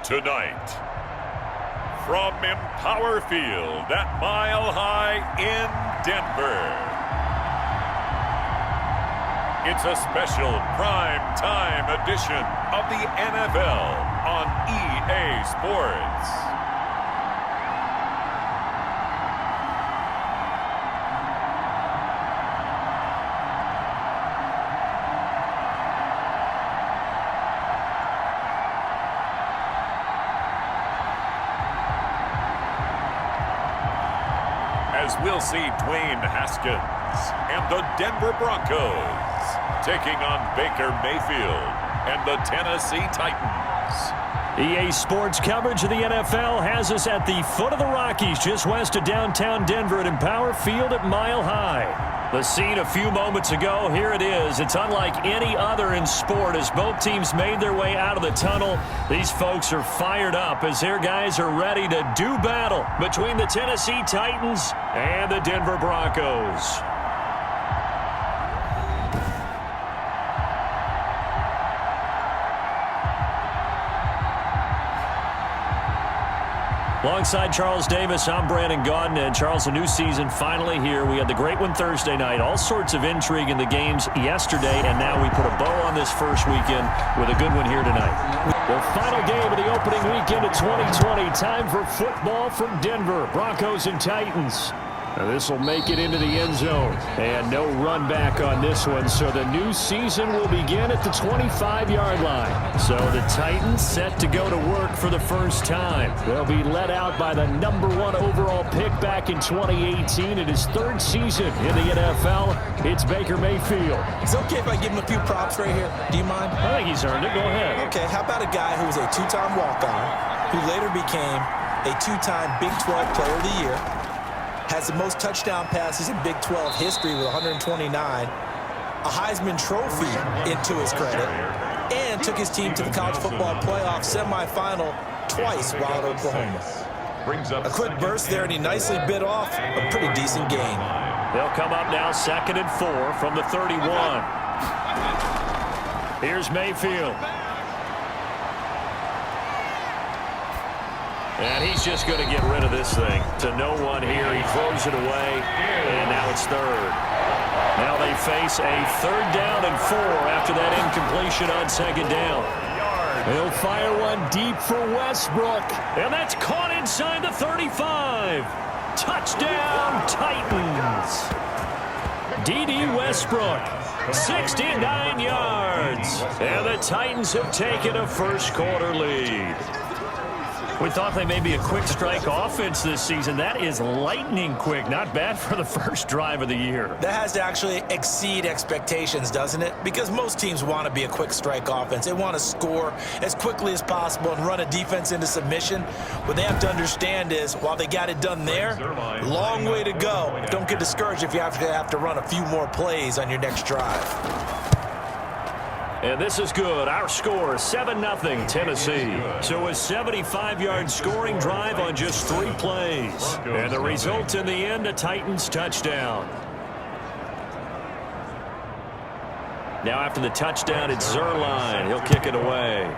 Tonight, from Empower Field at Mile High in Denver, it's a special prime time edition of the NFL on EA Sports. As we'll see Dwayne Haskins and the Denver Broncos taking on Baker Mayfield and the Tennessee Titans. EA Sports coverage of the NFL has us at the foot of the Rockies, just west of downtown Denver at Empower Field at Mile High. The scene a few moments ago, here it is. It's unlike any other in sport as both teams made their way out of the tunnel. These folks are fired up as their guys are ready to do battle between the Tennessee Titans and the Denver Broncos. Alongside Charles Davis, I'm Brandon Gaudin. And Charles, a new season finally here. We had the great one Thursday night. All sorts of intrigue in the games yesterday. And now we put a bow on this first weekend with a good one here tonight. The final game of the opening weekend of 2020. Time for football from Denver. Broncos and Titans. Now this will make it into the end zone. And no run back on this one. So the new season will begin at the 25-yard line. So the Titans set to go to work for the first time. They'll be led out by the #1 overall pick back in 2018 in his third season in the NFL. It's Baker Mayfield. Is it okay if I give him a few props right here? Do you mind? I think he's earned it. Go ahead. Okay, how about a guy who was a two-time walk-on, who later became a two-time Big 12 Player of the Year, has the most touchdown passes in Big 12 history with 129, a Heisman Trophy into his credit, and took his team to the college football playoff semifinal twice while at Oklahoma. A quick burst there, and he nicely bit off a pretty decent game. They'll come up now 2nd and 4 from the 31. Here's Mayfield. And he's just going to get rid of this thing to no one here. He throws it away, and now it's third. Now they face a 3rd down and 4 after that incompletion on 2nd down. He'll fire one deep for Westbrook, and that's caught inside the 35. Touchdown, Titans. D.D. Westbrook, 69 yards. And the Titans have taken a first-quarter lead. We thought they may be a quick strike offense this season. That is lightning quick. Not bad for the first drive of the year. That has to actually exceed expectations, doesn't it? Because most teams want to be a quick strike offense. They want to score as quickly as possible and run a defense into submission. What they have to understand is, while they got it done there, long way to go. Don't get discouraged if you have to run a few more plays on your next drive. And this is good. Our score, 7-0 Tennessee. So a 75-yard scoring drive on just 3 plays. And the result in the end, a Titans touchdown. Now after the touchdown, it's Zerline. He'll kick it away.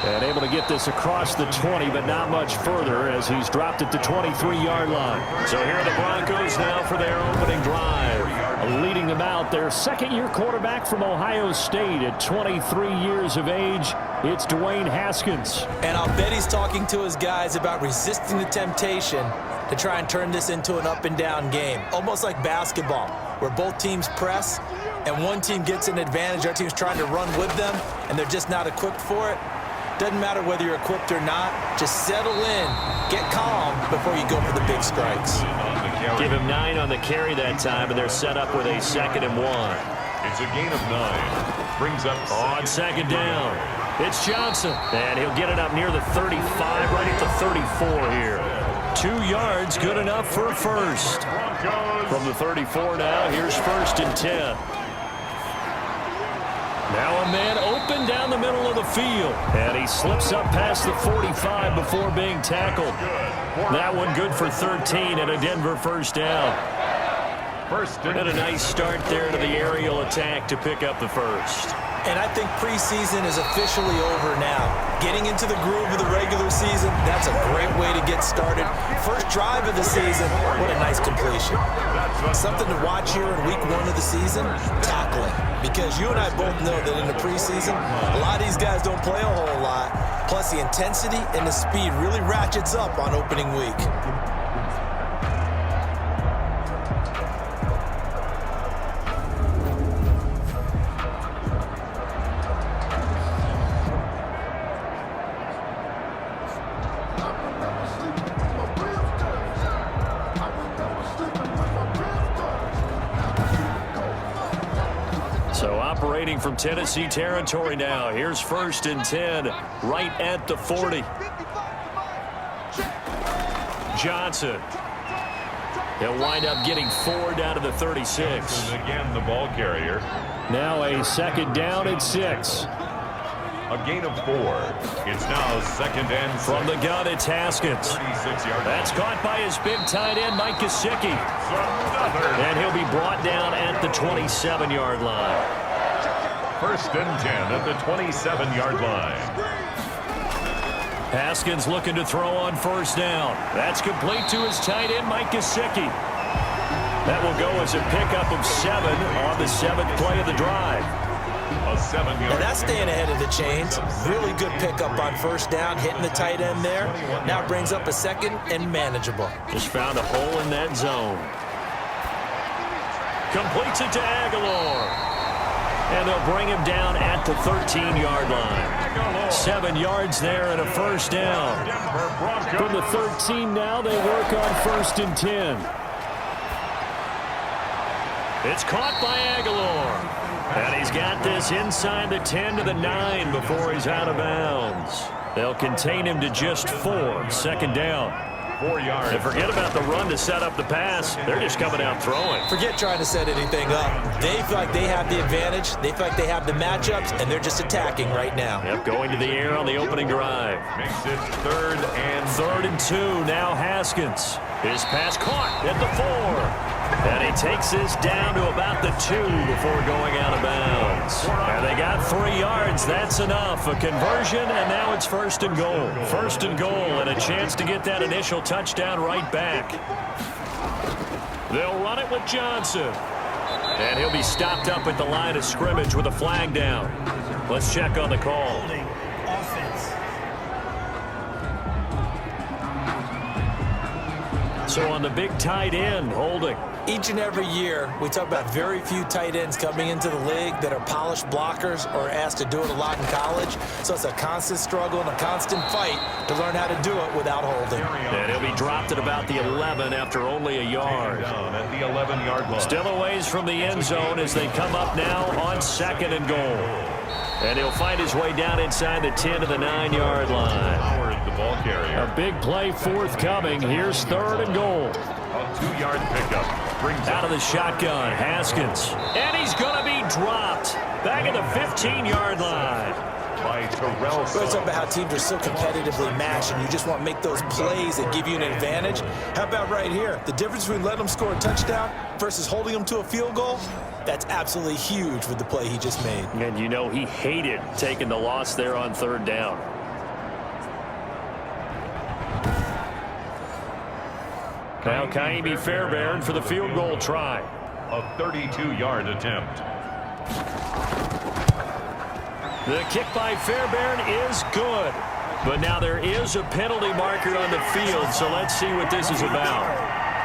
And able to get this across the 20, but not much further as he's dropped it to 23-yard line. So here are the Broncos now for their opening drive. Leading them out, their second-year quarterback from Ohio State at 23 years of age. It's Dwayne Haskins. And I'll bet he's talking to his guys about resisting the temptation to try and turn this into an up-and-down game. Almost like basketball, where both teams press, and one team gets an advantage, our team's trying to run with them, and they're just not equipped for it. Doesn't matter whether you're equipped or not. Just settle in, get calm before you go for the big strikes. Give him 9 on the carry that time, and they're set up with a 2nd and 1. It's a gain of 9. Brings up on 2nd down. It's Johnson, and he'll get it up near the 35, right at the 34 here. 2 yards, good enough for a first. From the 34 now, here's 1st and 10. Now a man open down the middle of the field. And he slips up past the 45 before being tackled. That one good for 13 and a Denver first down. And a nice start there to the aerial attack to pick up the first. And I think preseason is officially over now. Getting into the groove of the regular season, that's a great way to get started. First drive of the season, what a nice completion. Something to watch here in week 1 of the season, tackling. Because you and I both know that in the preseason, a lot of these guys don't play a whole lot. Plus the intensity and the speed really ratchets up on opening week. So operating from Tennessee territory now. Here's 1st and 10, right at the 40. Johnson. He'll wind up getting 4 down to the 36. And again, the ball carrier. Now a 2nd down at 6. A gain of 4. It's now 2nd and 6. From the gun, it's Haskins. 36-yard. That's caught by his big tight end, Mike Gesicki. And he'll be brought down at the 27-yard line. 1st and 10 at the 27-yard line. Haskins looking to throw on 1st down. That's complete to his tight end, Mike Gesicki. That will go as a pickup of 7 on the 7th play of the drive. A 7-yard. And that's staying ahead of the chains. Really good pickup on 1st down, hitting the tight end there. Now brings up a 2nd and manageable. Just found a hole in that zone. Completes it to Aguilar. And they'll bring him down at the 13-yard line. 7 yards there and a 1st down. From the 13 now, they work on 1st and 10. It's caught by Aguilar. And he's got this inside the 10 to the 9 before he's out of bounds. They'll contain him to just 4. 2nd down. 4 yards. And forget about the run to set up the pass. They're just coming out throwing. Forget trying to set anything up. They feel like they have the advantage. They feel like they have the matchups, and they're just attacking right now. Yep, going to the air on the opening drive. Makes it 3rd and 3rd and 2. Now Haskins. His pass caught at the 4. And he takes this down to about the 2 before going out of bounds. And they got 3 yards. That's enough. A conversion, and now it's 1st and goal. 1st and goal, and a chance to get that initial touchdown right back. They'll run it with Johnson. And he'll be stopped up at the line of scrimmage with a flag down. Let's check on the call. So on the big tight end, holding. Each and every year, we talk about very few tight ends coming into the league that are polished blockers or asked to do it a lot in college. So it's a constant struggle and a constant fight to learn how to do it without holding. And he'll be dropped at about the 11 after only a yard. down at the 11-yard line. Still a ways from the end zone as they come up now on 2nd and goal. And he'll find his way down inside the 10 to the 9-yard line. Howard, the ball carrier. A big play forthcoming. Here's 3rd and goal. A 2-yard pickup. Brings Out of the shotgun, Haskins. And he's going to be dropped. Back at the 15-yard line. by Terrell. We're talking about how teams are so competitively matched, and you just want to make those plays that give you an advantage. How about right here? The difference between letting them score a touchdown versus holding them to a field goal, that's absolutely huge with the play he just made. And you know he hated taking the loss there on 3rd down. Now Kaimi Fairbairn for the field goal try. A 32-yard attempt. The kick by Fairbairn is good. But now there is a penalty marker on the field, so let's see what this is about.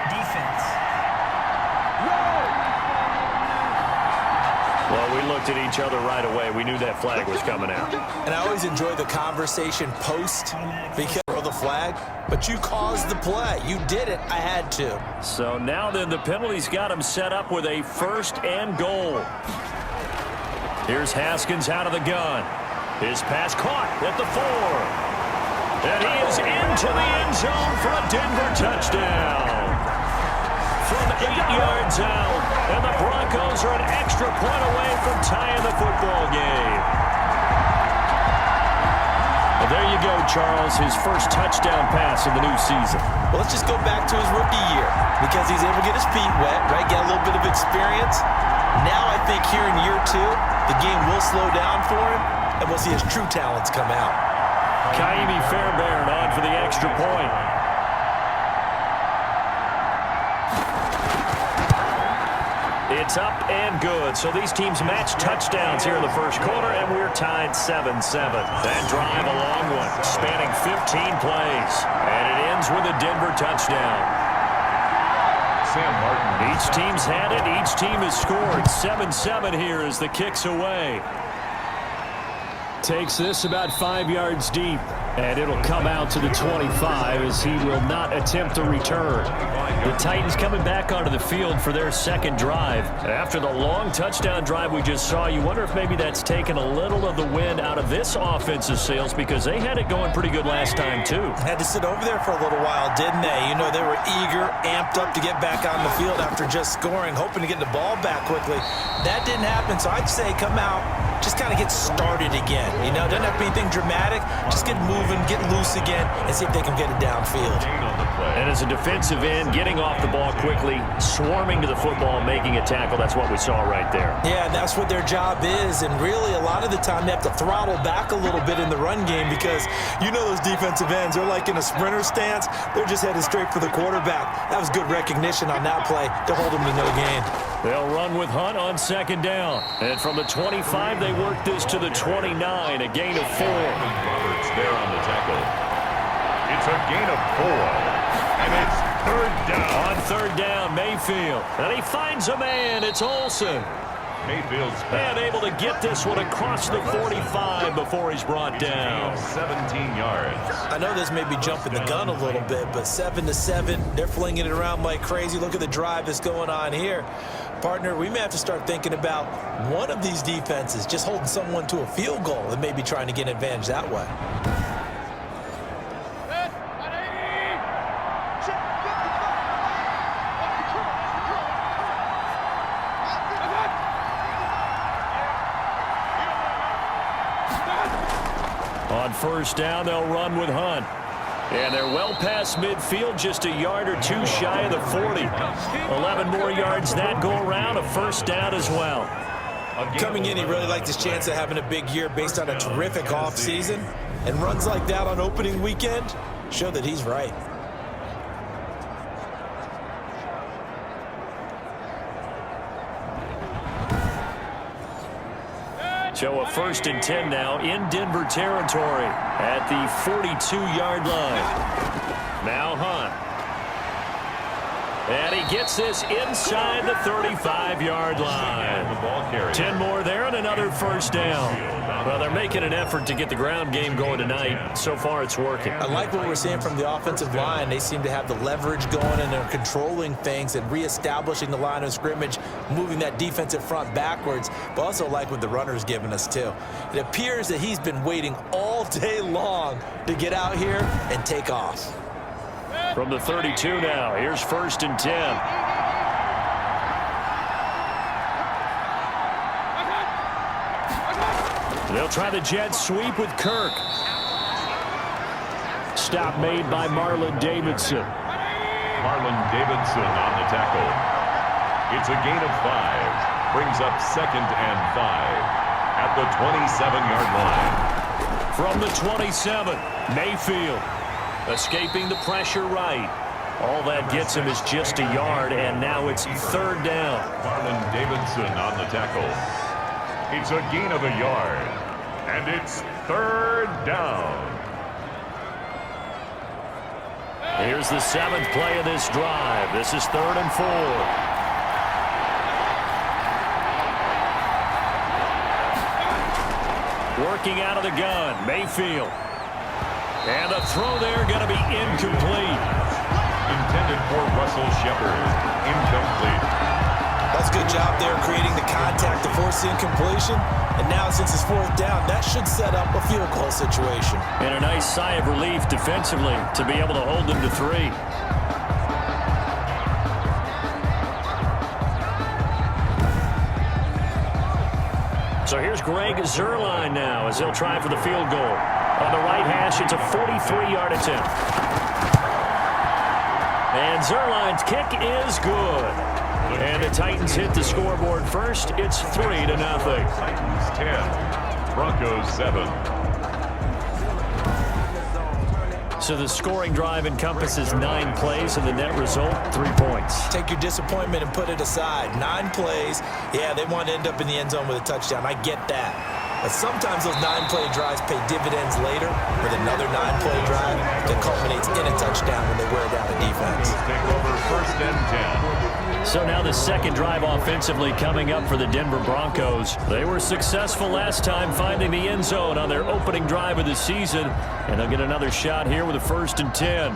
Defense. Well, we looked at each other right away. We knew that flag was coming out. And I always enjoy the conversation post because of the flag, but you caused the play. You did it. I had to. So now then the penalty's got him set up with a 1st and goal. Here's Haskins out of the gun. His pass caught at the 4. And he is into the end zone for a Denver touchdown. From 8 yards out. And the Broncos are an extra point away from tying the football game. Well, there you go, Charles. His first touchdown pass of the new season. Well, let's just go back to his rookie year because he's able to get his feet wet, right? Get a little bit of experience. Now I think here in year 2, the game will slow down for him, and we'll see his true talents come out. Kaimi Fairbairn on for the extra point. It's up and good. So these teams match touchdowns here in the first quarter, and we're tied 7-7. That drive a long one, spanning 15 plays. And it ends with a Denver touchdown. Sam Martin. Each team's had it. Each team has scored. 7-7 here as the kick's away. Takes this about 5 yards deep. And it'll come out to the 25 as he will not attempt a return. The Titans coming back onto the field for their second drive. After the long touchdown drive we just saw, you wonder if maybe that's taken a little of the wind out of this offensive sails, because they had it going pretty good last time too. Had to sit over there for a little while, didn't they? You know, they were eager, amped up to get back on the field after just scoring, hoping to get the ball back quickly. That didn't happen, so I'd say come out, just kind of get started again. You know, doesn't have to be anything dramatic. Just get moving, get loose again, and see if they can get it downfield. And as a defensive end, getting off the ball quickly, swarming to the football, making a tackle, that's what we saw right there. Yeah, that's what their job is, and really a lot of the time they have to throttle back a little bit in the run game, because you know those defensive ends, they're like in a sprinter stance. They're just headed straight for the quarterback. That was good recognition on that play to hold them to no gain. They'll run with Hunt on second down. And from the 25, they work this to the 29, a gain of 4. Roberts there on the tackle. It's a gain of 4. And it's third down. On third down, Mayfield. And he finds a man. It's Olsen. Mayfield's And able to get this one across the 45 before he's brought down. 17 yards. I know this may be jumping the gun a little bit, but 7-7, they're flinging it around like crazy. Look at the drive that's going on here. Partner, we may have to start thinking about one of these defenses just holding someone to a field goal and maybe trying to get an advantage that way. On first down, they'll run with Hunt. And they're well past midfield, just a yard or two shy of the 40. 11 more yards that go around, a first down as well. Coming in, he really liked his chance of having a big year based on a terrific offseason. And runs like that on opening weekend show that he's right. So a 1st and 10 now in Denver territory at the 42-yard line. Now Hunt. And he gets this inside the 35-yard line. 10 more there and another first down. Well, they're making an effort to get the ground game going tonight. So far, it's working. I like what we're seeing from the offensive line. They seem to have the leverage going, and they're controlling things and reestablishing the line of scrimmage, moving that defensive front backwards, but also like what the runner's giving us, too. It appears that he's been waiting all day long to get out here and take off. From the 32 now, here's 1st and 10. They'll try the jet sweep with Kirk. Stop made by Marlon Davidson. Marlon Davidson on the tackle. It's a gain of 5. Brings up 2nd and 5 at the 27-yard line. From the 27, Mayfield escaping the pressure right. All that gets him is just a yard, and now it's 3rd down. Marlon Davidson on the tackle. It's a gain of a yard, and it's 3rd down. Here's the 7th play of this drive. This is 3rd and 4. Working out of the gun, Mayfield. And the throw there going to be incomplete. Intended for Russell Shepard. Incomplete. That's a good job there creating the contact to force the incompletion. And now since it's 4th down, that should set up a field goal situation. And a nice sigh of relief defensively to be able to hold them to 3. So here's Greg Zuerlein now as he'll try for the field goal. On the right hash, it's a 43-yard attempt. And Zuerlein's kick is good. And the Titans hit the scoreboard first. It's 3-0. Titans 10, Broncos 7. So the scoring drive encompasses 9 plays, and the net result, 3 points. Take your disappointment and put it aside. 9 plays. Yeah, they want to end up in the end zone with a touchdown. I get that. But sometimes those 9-play drives pay dividends later with another 9-play drive that culminates in a touchdown when they wear down a defense. Take over 1st and 10. So now the second drive offensively coming up for the Denver Broncos. They were successful last time finding the end zone on their opening drive of the season, and they'll get another shot here with a 1st and 10.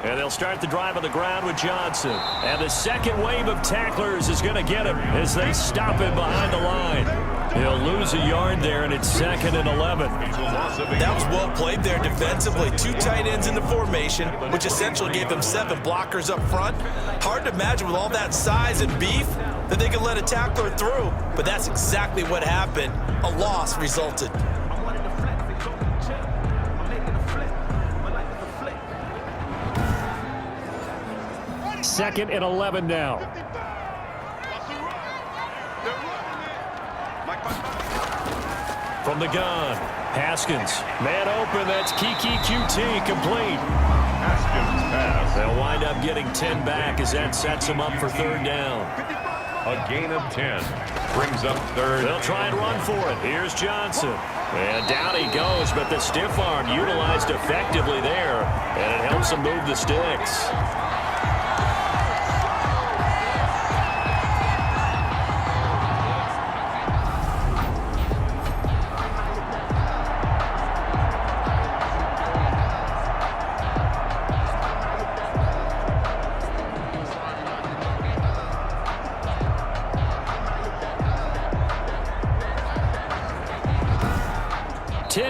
And they'll start the drive on the ground with Johnson. And the second wave of tacklers is going to get him as they stop him behind the line. He'll lose a yard there, and it's 2nd and 11. That was well played there defensively. 2 tight ends in the formation, which essentially gave them 7 blockers up front. Hard to imagine with all that size and beef that they could let a tackler through. But that's exactly what happened. A loss resulted. 2nd and 11 now. From the gun, Haskins. Man open, that's Kiki QT, complete. Haskins pass. They'll wind up getting 10 back as that sets them up for 3rd down. A gain of 10 brings up 3rd. They'll try and run for it. Here's Johnson. And down he goes, but the stiff arm utilized effectively there, and it helps him move the sticks.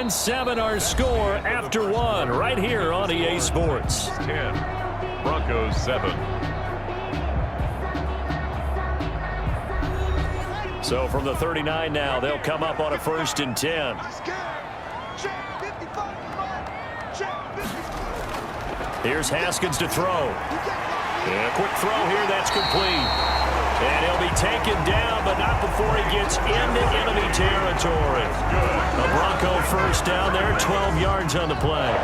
Seven our score after 1 right here on EA Sports. 10, Broncos 7. So from the 39 now, they'll come up on a 1st and 10. Here's Haskins to throw. And a quick throw here, that's complete. And he'll be taken down, but not before he gets into enemy territory. A Bronco 1st down there, 12 yards on the play.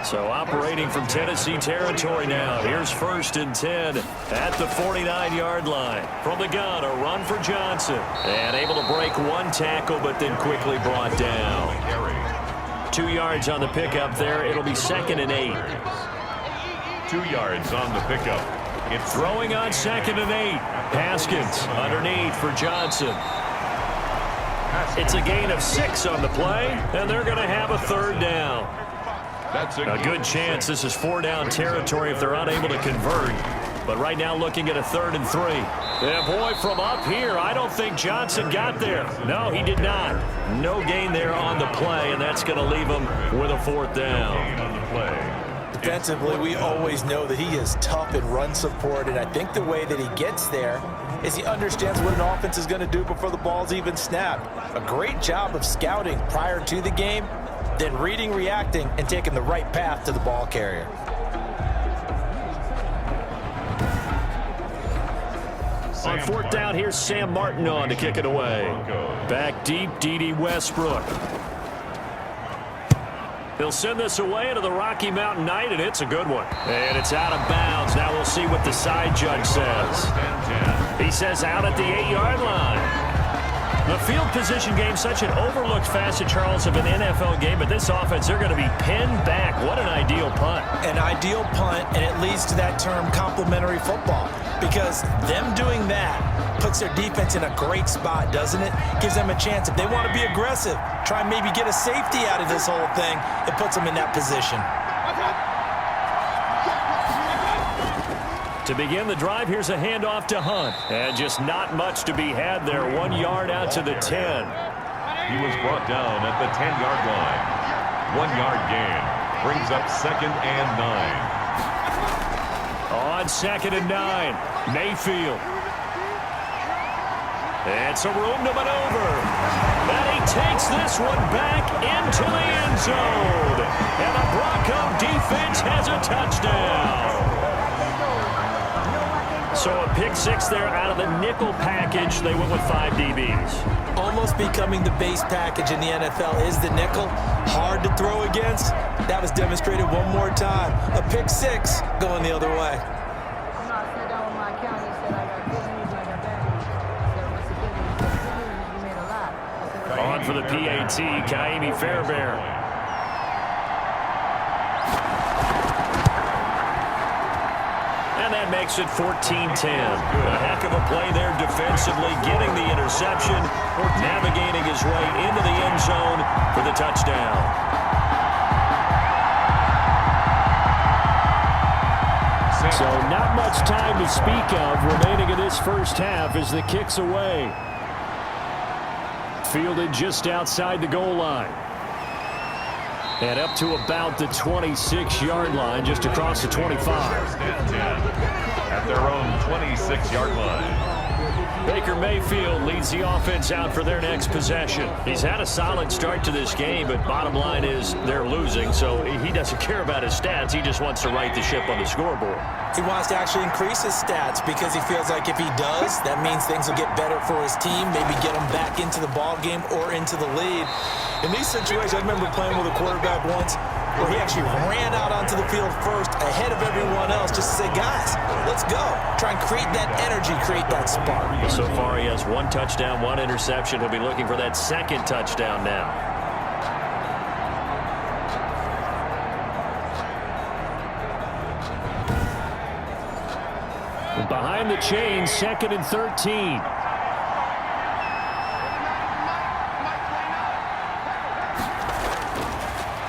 So operating from Tennessee territory now. Here's 1st and 10 at the 49-yard line. From the gun, a run for Johnson. And able to break 1 tackle, but then quickly brought down. 2 yards on the pickup there. It'll be 2nd and 8. 2 yards on the pickup. It's throwing on 2nd and 8. Haskins underneath for Johnson. It's a gain of 6 on the play, and they're going to have a 3rd down. That's a good chance this is 4-down territory if they're unable to convert. But right now looking at a 3rd and 3. And boy, from up here, I don't think Johnson got there. No, he did not. No gain there on the play, and that's going to leave him with a 4th down. Defensively, we always know that he is tough in run support, and I think the way that he gets there is he understands what an offense is going to do before the ball's even snapped. A great job of scouting prior to the game, then reading, reacting, and taking the right path to the ball carrier. On 4th down, here's Sam Martin on to kick it away. Back deep, D.D. Westbrook. He'll send this away into the Rocky Mountain Night, and it's a good one. And it's out of bounds. Now we'll see what the side judge says. He says out at the 8-yard line. The field position game, such an overlooked facet, Charles, of an NFL game, but this offense, they're going to be pinned back. What an ideal punt. An ideal punt, and it leads to that term complementary football, because them doing that puts their defense in a great spot, doesn't it? Gives them a chance. If they want to be aggressive, try and maybe get a safety out of this whole thing, it puts them in that position. To begin the drive, here's a handoff to Hunt. And just not much to be had there. 1 yard out to the 10. He was brought down at the 10-yard line. 1 yard gain brings up 2nd and 9. On 2nd and 9, Mayfield. And some room to maneuver. And he takes this one back into the end zone. And the Bronco defense has a touchdown. So a pick six there out of the nickel package. They went with 5 DBs. Almost becoming the base package in the NFL is the nickel. Hard to throw against. That was demonstrated one more time. A pick six going the other way. On for the PAT, Kaimi Fairbairn. And that makes it 14-10. A heck of a play there defensively, getting the interception, navigating his way into the end zone for the touchdown. So not much time to speak of remaining in this first half as the kick's away. Fielded just outside the goal line. And up to about the 26-yard line, just across the 25. At their own 26-yard line. Baker Mayfield leads the offense out for their next possession. He's had a solid start to this game, but bottom line is they're losing, so he doesn't care about his stats. He just wants to right the ship on the scoreboard. He wants to actually increase his stats because he feels like if he does, that means things will get better for his team, maybe get him back into the ball game or into the lead. In these situations, I remember playing with a quarterback once where he actually ran out onto the field first ahead of everyone else just to say, guys, let's go. Try and create that energy, create that spark. So far, he has 1 touchdown, 1 interception. He'll be looking for that second touchdown now. Behind the chain, 2nd and 13.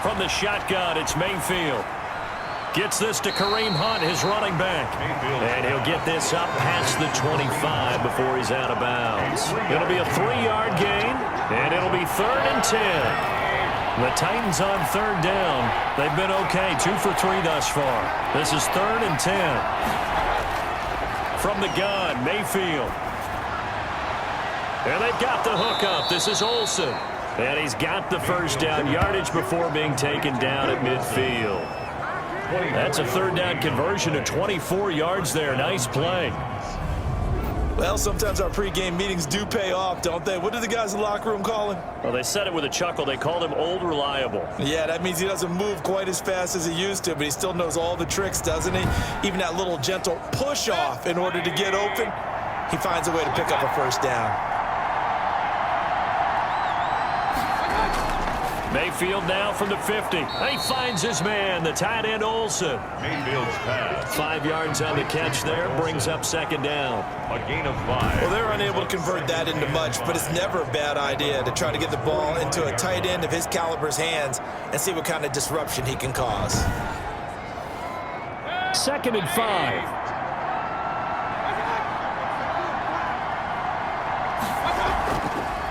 From the shotgun, it's Mayfield. Gets this to Kareem Hunt, his running back. And he'll get this up past the 25 before he's out of bounds. It'll be a 3-yard gain, and it'll be 3rd and 10. The Titans on 3rd down. They've been okay, 2 for 3 thus far. This is 3rd and 10. From the gun, Mayfield. And they've got the hook up. This is Olsen. And he's got the first down yardage before being taken down at midfield. That's a 3rd down conversion to 24 yards there. Nice play. Well, sometimes our pregame meetings do pay off, don't they? What do the guys in the locker room call him? Well, they said it with a chuckle. They called him Old Reliable. Yeah, that means he doesn't move quite as fast as he used to, but he still knows all the tricks, doesn't he? Even that little gentle push-off in order to get open, he finds a way to pick up a first down. Mayfield now from the 50. He finds his man, the tight end Olsen. Mayfield's pass. 5 yards on the catch there, brings up 2nd down. A gain of 5. Well, they're unable to convert that into much, but it's never a bad idea to try to get the ball into a tight end of his caliber's hands and see what kind of disruption he can cause. 2nd and 5.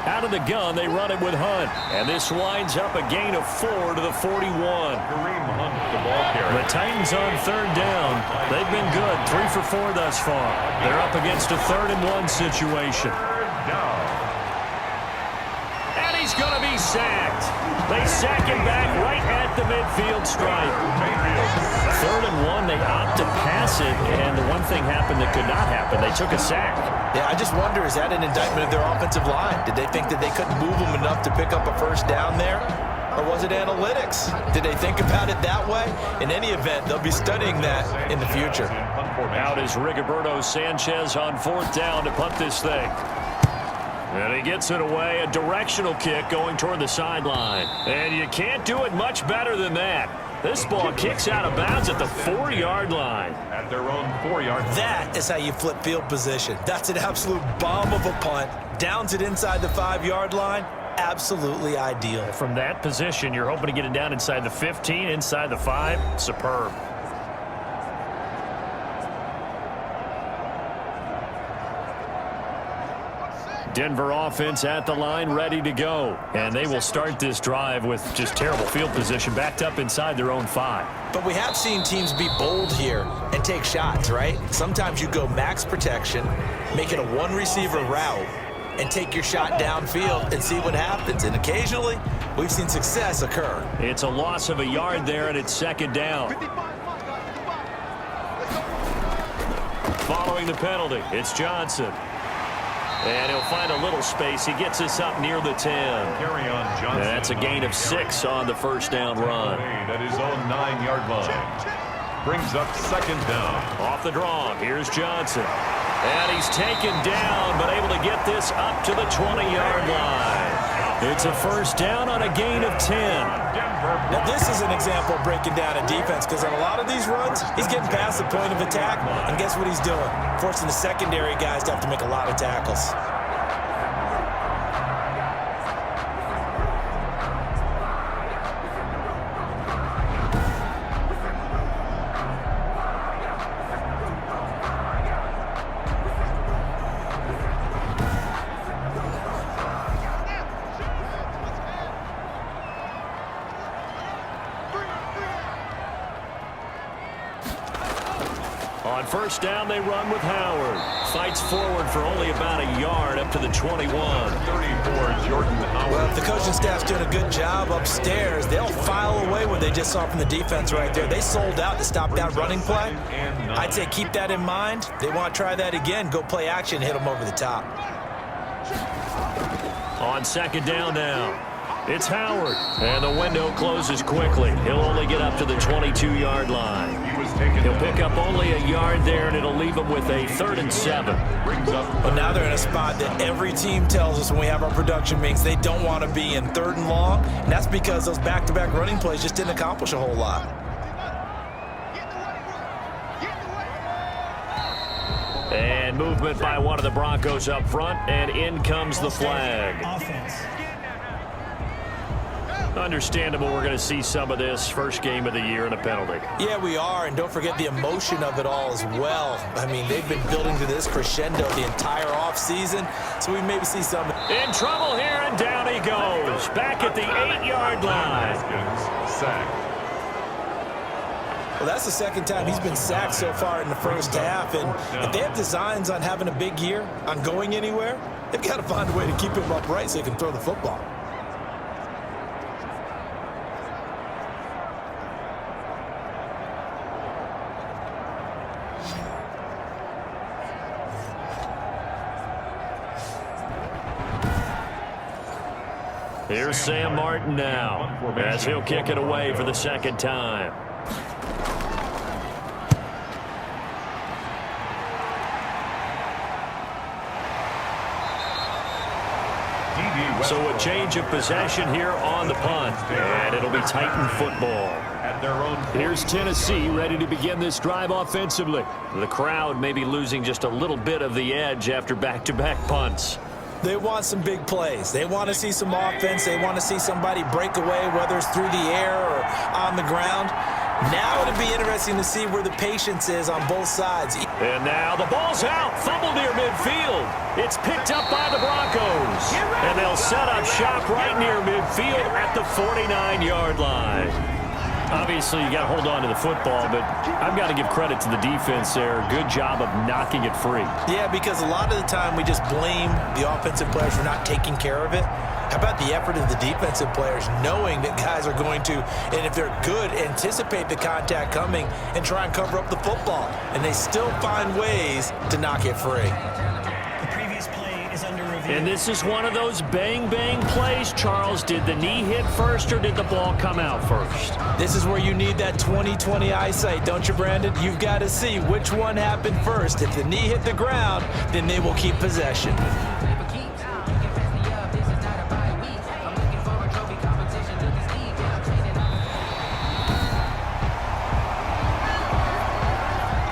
Out of the gun, they run it with Hunt. And this winds up a gain of 4 to the 41. Kareem Hunt, the ball carrier. The Titans on 3rd down. They've been good, 3 for 4 thus far. They're up against a 3rd and 1 situation. Down. And he's going to be sacked. They sack him back right at the midfield stripe. 3rd and 1, they opt to pass it, and the one thing happened that could not happen. They took a sack. Yeah, I just wonder, is that an indictment of their offensive line? Did they think that they couldn't move them enough to pick up a first down there? Or was it analytics? Did they think about it that way? In any event, they'll be studying that in the future. Out is Rigoberto Sanchez on 4th down to punt this thing. And he gets it away, a directional kick going toward the sideline. And you can't do it much better than that. This ball kicks out of bounds at the 4-yard line. At their own 4-yard line. That is how you flip field position. That's an absolute bomb of a punt. Downs it inside the 5-yard line. Absolutely ideal. From that position, you're hoping to get it down inside the 15, inside the 5. Superb. Denver offense at the line, ready to go. And they will start this drive with just terrible field position, backed up inside their own 5. But we have seen teams be bold here and take shots, right? Sometimes you go max protection, make it a 1-receiver route, and take your shot downfield and see what happens. And occasionally, we've seen success occur. It's a loss of a yard there, and it's second down. Following the penalty, it's Johnson. And he'll find a little space. He gets us up near the 10. Carry on Johnson. And that's a gain of 6 on the first down run. At his own 9-yard line. Brings up second down. Off the draw, here's Johnson. And he's taken down, but able to get this up to the 20-yard line. It's a first down on a gain of 10. Now, this is an example of breaking down a defense, because on a lot of these runs, he's getting past the point of attack, and guess what he's doing? Forcing the secondary guys to have to make a lot of tackles. On first down, they run with Howard. Fights forward for only about a yard up to the 21. 34, Jordan Howard. Well, if the coaching staff's doing a good job upstairs, they'll file away what they just saw from the defense right there. They sold out to stop that running play. I'd say keep that in mind. They want to try that again. Go play action, hit them over the top. On second down now, it's Howard. And the window closes quickly. He'll only get up to the 22-yard line. He'll pick up only a yard there, and it'll leave him with a 3rd and 7. But now they're in a spot that every team tells us when we have our production meetings they don't want to be in 3rd and long, and that's because those back-to-back running plays just didn't accomplish a whole lot. And movement by one of the Broncos up front, and in comes the flag. Offense. Understandable, we're going to see some of this first game of the year and a penalty. Yeah, we are, and don't forget the emotion of it all as well. I mean, they've been building to this crescendo the entire offseason, so we maybe see some. In trouble here, and down he goes. Back at the 8-yard line. Sack. Well, that's the second time he's been sacked so far in the first half, and if they have designs on having a big year, on going anywhere, they've got to find a way to keep him upright so he can throw the football. Here's Sam Martin now, as he'll kick it away for the second time. So a change of possession here on the punt, and it'll be Titan football. Here's Tennessee ready to begin this drive offensively. The crowd may be losing just a little bit of the edge after back-to-back punts. They want some big plays. They want to see some offense. They want to see somebody break away, whether it's through the air or on the ground. Now it'll be interesting to see where the patience is on both sides. And now the ball's out. Fumble near midfield. It's picked up by the Broncos. And they'll set up shop right near midfield at the 49-yard line. Obviously, you got to hold on to the football, but I've got to give credit to the defense there. Good job of knocking it free. Yeah, because a lot of the time we just blame the offensive players for not taking care of it. How about the effort of the defensive players knowing that guys are going to, and if they're good, anticipate the contact coming and try and cover up the football. And they still find ways to knock it free. The previous play is under review. And this is one of those bang-bang plays, Charles. Did the knee hit first or did the ball come out first? This is where you need that 20/20 eyesight, don't you, Brandon? You've got to see which one happened first. If the knee hit the ground, then they will keep possession.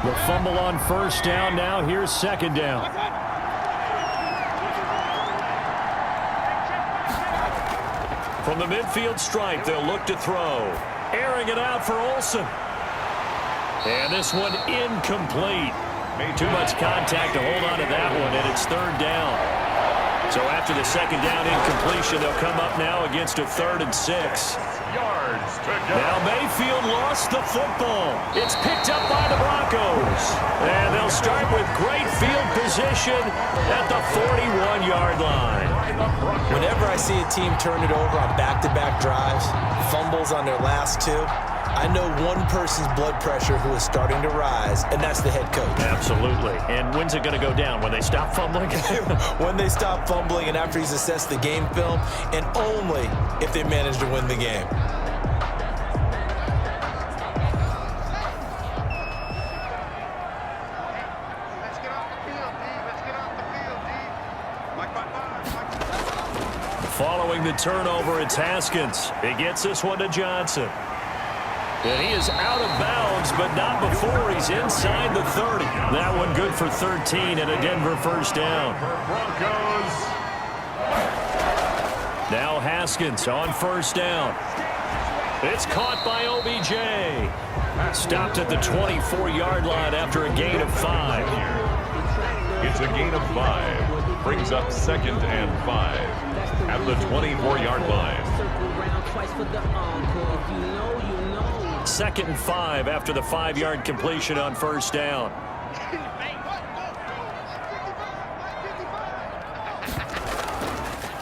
The fumble on first down. Now here's second down. From the midfield stripe, they'll look to throw. Airing it out for Olsen. And this one incomplete. Too much contact to hold on to that one, and it's third down. So after the second down incompletion, they'll come up now against a 3rd and 6. Now Mayfield lost the football. It's picked up by the Broncos. And they'll start with great field position at the 41-yard line. Whenever I see a team turn it over on back-to-back drives, fumbles on their last two, I know one person's blood pressure who is starting to rise, and that's the head coach. Absolutely. And when's it going to go down? When they stop fumbling? When they stop fumbling and after he's assessed the game film, and only if they manage to win the game. Following the turnover, it's Haskins. He gets this one to Johnson. And he is out of bounds, but not before he's inside the 30. That one good for 13 and a Denver first down. Broncos. Now Haskins on first down. It's caught by OBJ. Stopped at the 24-yard line after a gain of 5. It's a gain of 5. Brings up 2nd and 5 at the 24-yard line. 2nd and 5 after the 5-yard completion on first down.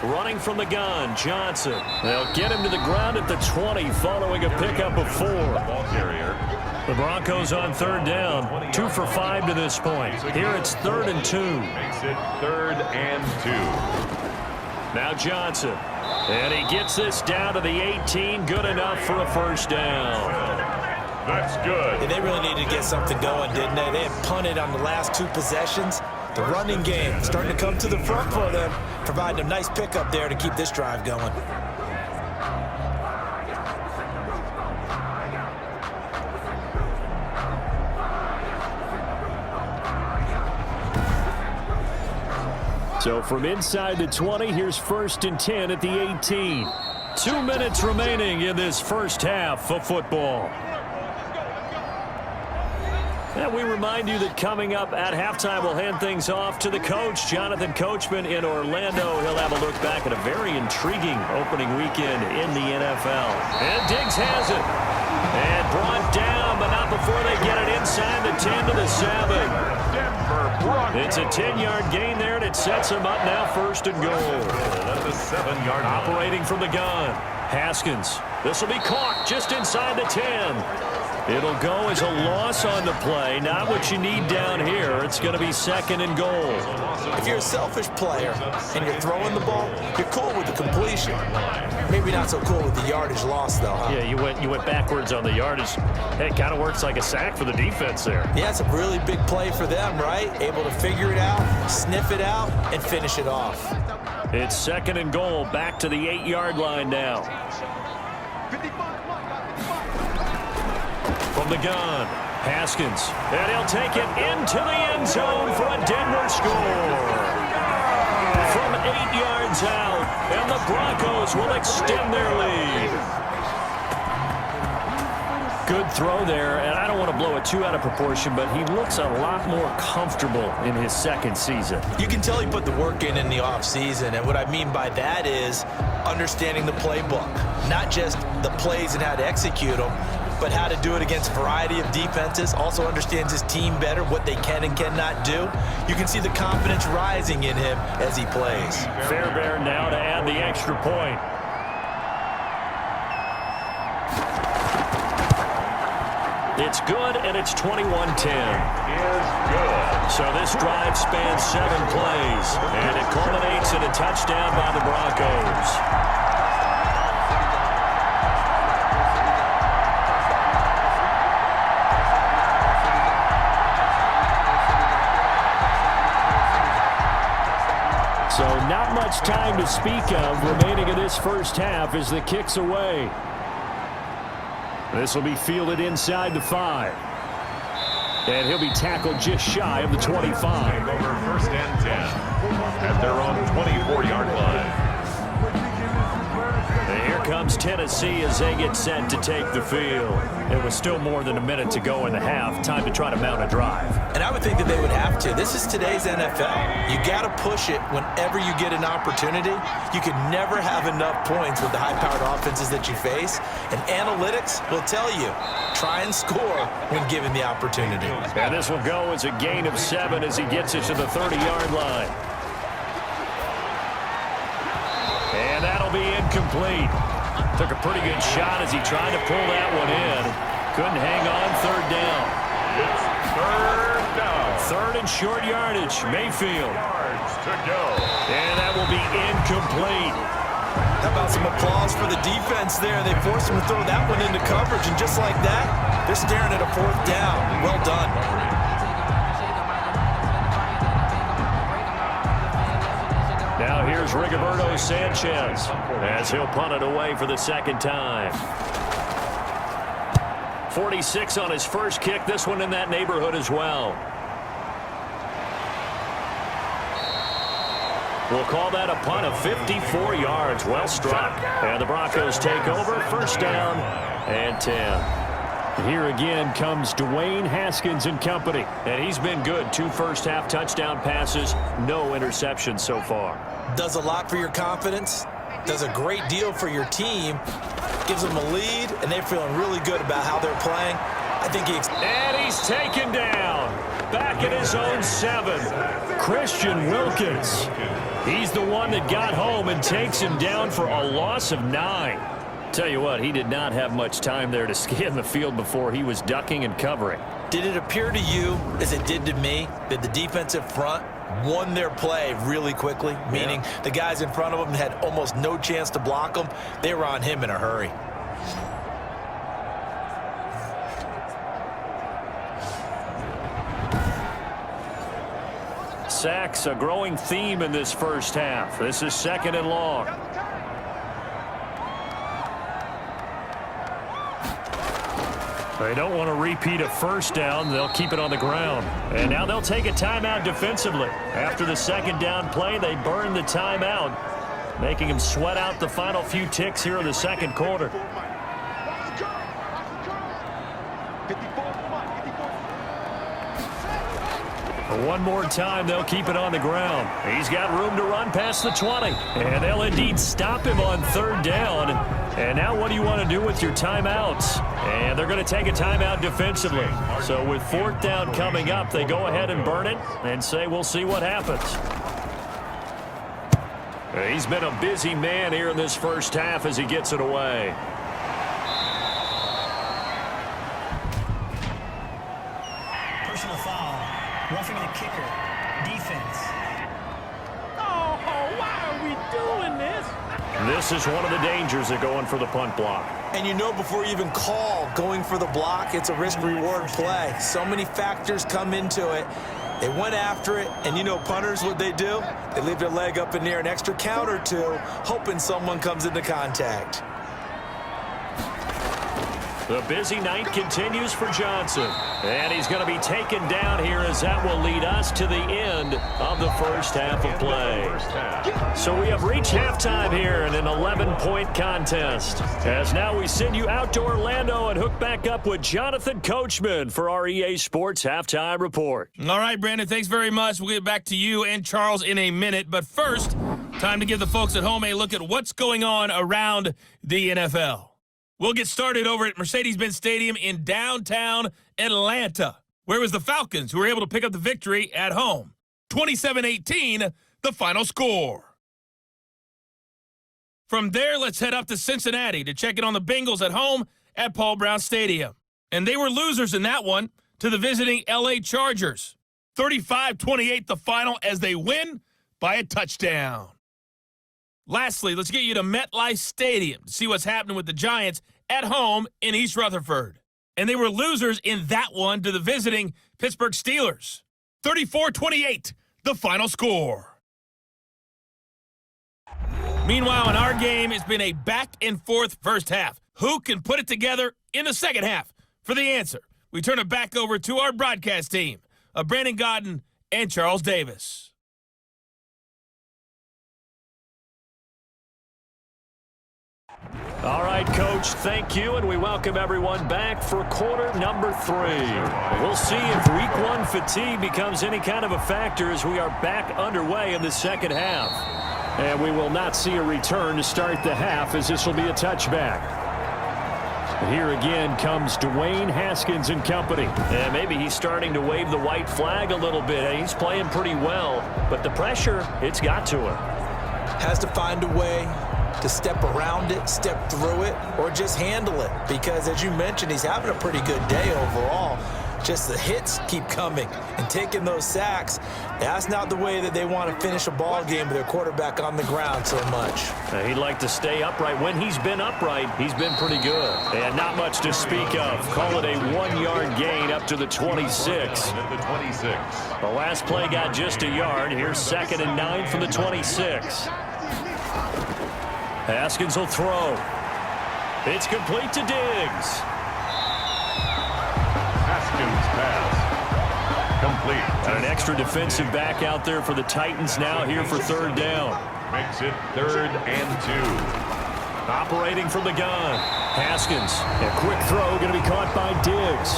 Running from the gun, Johnson. They'll get him to the ground at the 20 following a pickup of 4. Ball carrier. The Broncos on third down, 2 for 5 to this point. Here it's 3rd and 2. Makes it 3rd and 2. Now Johnson. And he gets this down to the 18. Good enough for a first down. That's good. And they really needed to get something going, didn't they? They had punted on the last 2 possessions. The running game starting to come to the front for them, providing a nice pickup there to keep this drive going. So from inside the 20, here's 1st and 10 at the 18. 2 minutes remaining in this first half of football. And we remind you that coming up at halftime, we'll hand things off to the coach, Jonathan Coachman in Orlando. He'll have a look back at a very intriguing opening weekend in the NFL. And Diggs has it. And brought down, but not before they get it inside the 10 to the 7. It's a 10-yard gain there, and it sets him up now 1st and goal. At the 7-yard line. Operating from the gun, Haskins. This will be caught just inside the 10. It'll go as a loss on the play. Not what you need down here. It's going to be 2nd and goal. If you're a selfish player and you're throwing the ball, you're cool with the completion. Maybe not so cool with the yardage loss, though, huh? Yeah, you went backwards on the yardage. Hey, it kind of works like a sack for the defense there. Yeah, it's a really big play for them, right? Able to figure it out, sniff it out, and finish it off. It's 2nd and goal, back to the 8-yard line now. From the gun, Haskins, and he'll take it into the end zone for a Denver score. From 8 yards out, and the Broncos will extend their lead. Good throw there, and I don't want to blow it too out of proportion, but he looks a lot more comfortable in his 2nd season. You can tell he put the work in the offseason, and what I mean by that is understanding the playbook, not just the plays and how to execute them, but how to do it against a variety of defenses. Also understands his team better, what they can and cannot do. You can see the confidence rising in him as he plays. Fairbairn now to add the extra point. It's good, and it's 21-10. Is good. So this drive spans 7 plays, and it culminates in a touchdown by the Broncos. So not much time to speak of remaining in this first half as the kick's away. This will be fielded inside the 5. And he'll be tackled just shy of the 25. Over 1st and 10 at their own 24-yard line. And here comes Tennessee as they get set to take the field. It was still more than a minute to go in the half. Time to try to mount a drive. And I would think that they would have to. This is today's NFL. You got to push it whenever you get an opportunity. You can never have enough points with the high-powered offenses that you face. And analytics will tell you, try and score when given the opportunity. And this will go as a gain of 7 as he gets it to the 30-yard line. And that'll be incomplete. Took a pretty good shot as he tried to pull that one in. Couldn't hang on. Third down. It's third down. Third and short yardage. Mayfield. Yards to go. And that will be incomplete. How about some applause for the defense there? They forced him to throw that one into coverage, and just like that, they're staring at a fourth down. Well done. Now here's Rigoberto Sanchez as he'll punt it away for the second time. 46 on his first kick. This one in that neighborhood as well. We'll call that a punt of 54 yards. Well struck. And the Broncos take over. First down and 10. Here again comes Dwayne Haskins and company. And he's been good. 2 first-half touchdown passes. No interceptions so far. Does a lot for your confidence. Does a great deal for your team. Gives them a lead, and they're feeling really good about how they're playing. I think and he's taken down. Back at his own 7. Christian Wilkins. He's the one that got home and takes him down for a loss of 9. Tell you what, he did not have much time there to scan the field before he was ducking and covering. Did it appear to you, as it did to me, that the defensive front won their play really quickly? Meaning the guys in front of them had almost no chance to block them. They were on him in a hurry. Sacks, a growing theme in this first half. This is second and long. They don't want to repeat a first down. They'll keep it on the ground. And now they'll take a timeout defensively. After the second down play, they burn the timeout, making them sweat out the final few ticks here in the second quarter. One more time, they'll keep it on the ground. He's got room to run past the 20. And they'll indeed stop him on third down. And now what do you want to do with your timeouts? And they're going to take a timeout defensively. So with fourth down coming up, they go ahead and burn it and say we'll see what happens. He's been a busy man here in this first half as he gets it away. Personal foul. Roughing the kicker. Defense. Oh, why are we doing this? This is one of the dangers of going for the punt block. And you know before you even call going for the block, it's a risk-reward play. So many factors come into it. They went after it, and you know punters, what they do? They leave their leg up in the air an extra count or two, hoping someone comes into contact. The busy night continues for Johnson. And he's going to be taken down here as that will lead us to the end of the first half of play. So we have reached halftime here in an 11-point contest. As now we send you out to Orlando and hook back up with Jonathan Coachman for our EA Sports Halftime Report. All right, Brandon, thanks very much. We'll get back to you and Charles in a minute. But first, time to give the folks at home a look at what's going on around the NFL. We'll get started over at Mercedes-Benz Stadium in downtown Atlanta, where it was the Falcons who were able to pick up the victory at home. 27-18, the final score. From there, let's head up to Cincinnati to check in on the Bengals at home at Paul Brown Stadium. And they were losers in that one to the visiting L.A. Chargers. 35-28 the final as they win by a touchdown. Lastly, let's get you to MetLife Stadium to see what's happening with the Giants at home in East Rutherford. And they were losers in that one to the visiting Pittsburgh Steelers. 34-28, the final score. Meanwhile, in our game, it's been a back-and-forth first half. Who can put it together in the second half? For the answer, we turn it back over to our broadcast team of Brandon Godden and Charles Davis. All right, Coach, thank you, and we welcome everyone back for quarter number 3. We'll see if week 1 fatigue becomes any kind of a factor as we are back underway in the second half. And we will not see a return to start the half, as this will be a touchback. Here again comes Dwayne Haskins and company. And maybe he's starting to wave the white flag a little bit. He's playing pretty well, but the pressure, it's got to him. Has to find a way to step around it, step through it, or just handle it. Because as you mentioned, he's having a pretty good day overall. Just the hits keep coming and taking those sacks. That's not the way that they want to finish a ball game with their quarterback on the ground so much. He'd like to stay upright. When he's been upright, he's been pretty good. And not much to speak of. Call it a 1-yard gain up to the 26. The last play got just a yard. Here's 2nd and 9 from the 26. Haskins will throw. It's complete to Diggs. Haskins pass. Complete. And an extra defensive back out there for the Titans now here for 3rd down. Makes it 3rd and 2. Operating from the gun. Haskins. A quick throw going to be caught by Diggs.